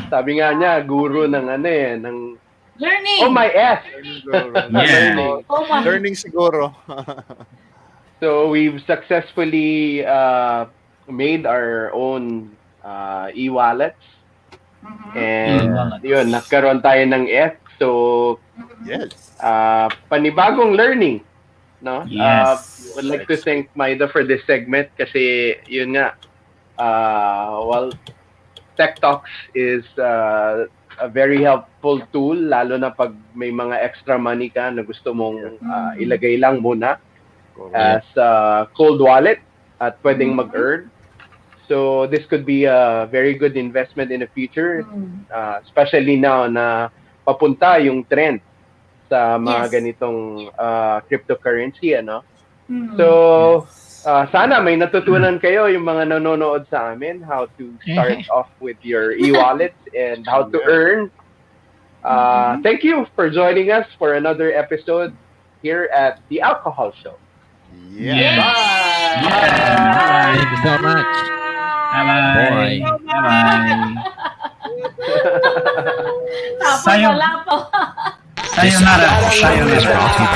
Sabi nga niya, guru ng ng Learning. Oh my S. Yeah. Oh my. Learning siguro. So we've successfully made our own e-wallets. And yun, nagkaroon tayo ng F. So Yes. panibagong learning, no? Yes. Would like to thank Maida for this segment kasi yun nga, well, Tech Talks is a very helpful tool, lalo na pag may mga extra money ka na gusto mong ilagay lang muna as cold wallet at pwedeng mag-earn. So this could be a very good investment in the future, especially now na papunta yung trend sa mga ganitong cryptocurrency, ano? So sana may natutunan kayo yung mga nanonood sa amin how to start off with your e-wallet and how to earn. Thank you for joining us for another episode here at The Alcohol Show. Yeah. Thank you so much. Bye-bye. Bye-bye. Tapos Sayang. wala po. Sayonara. Is Sayonara. brought to you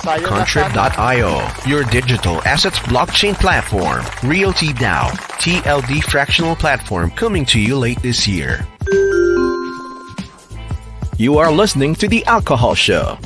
by Contrib.io, your digital assets blockchain platform. Realty DAO, TLD fractional platform coming to you late this year. You are listening to The Alcohol Show.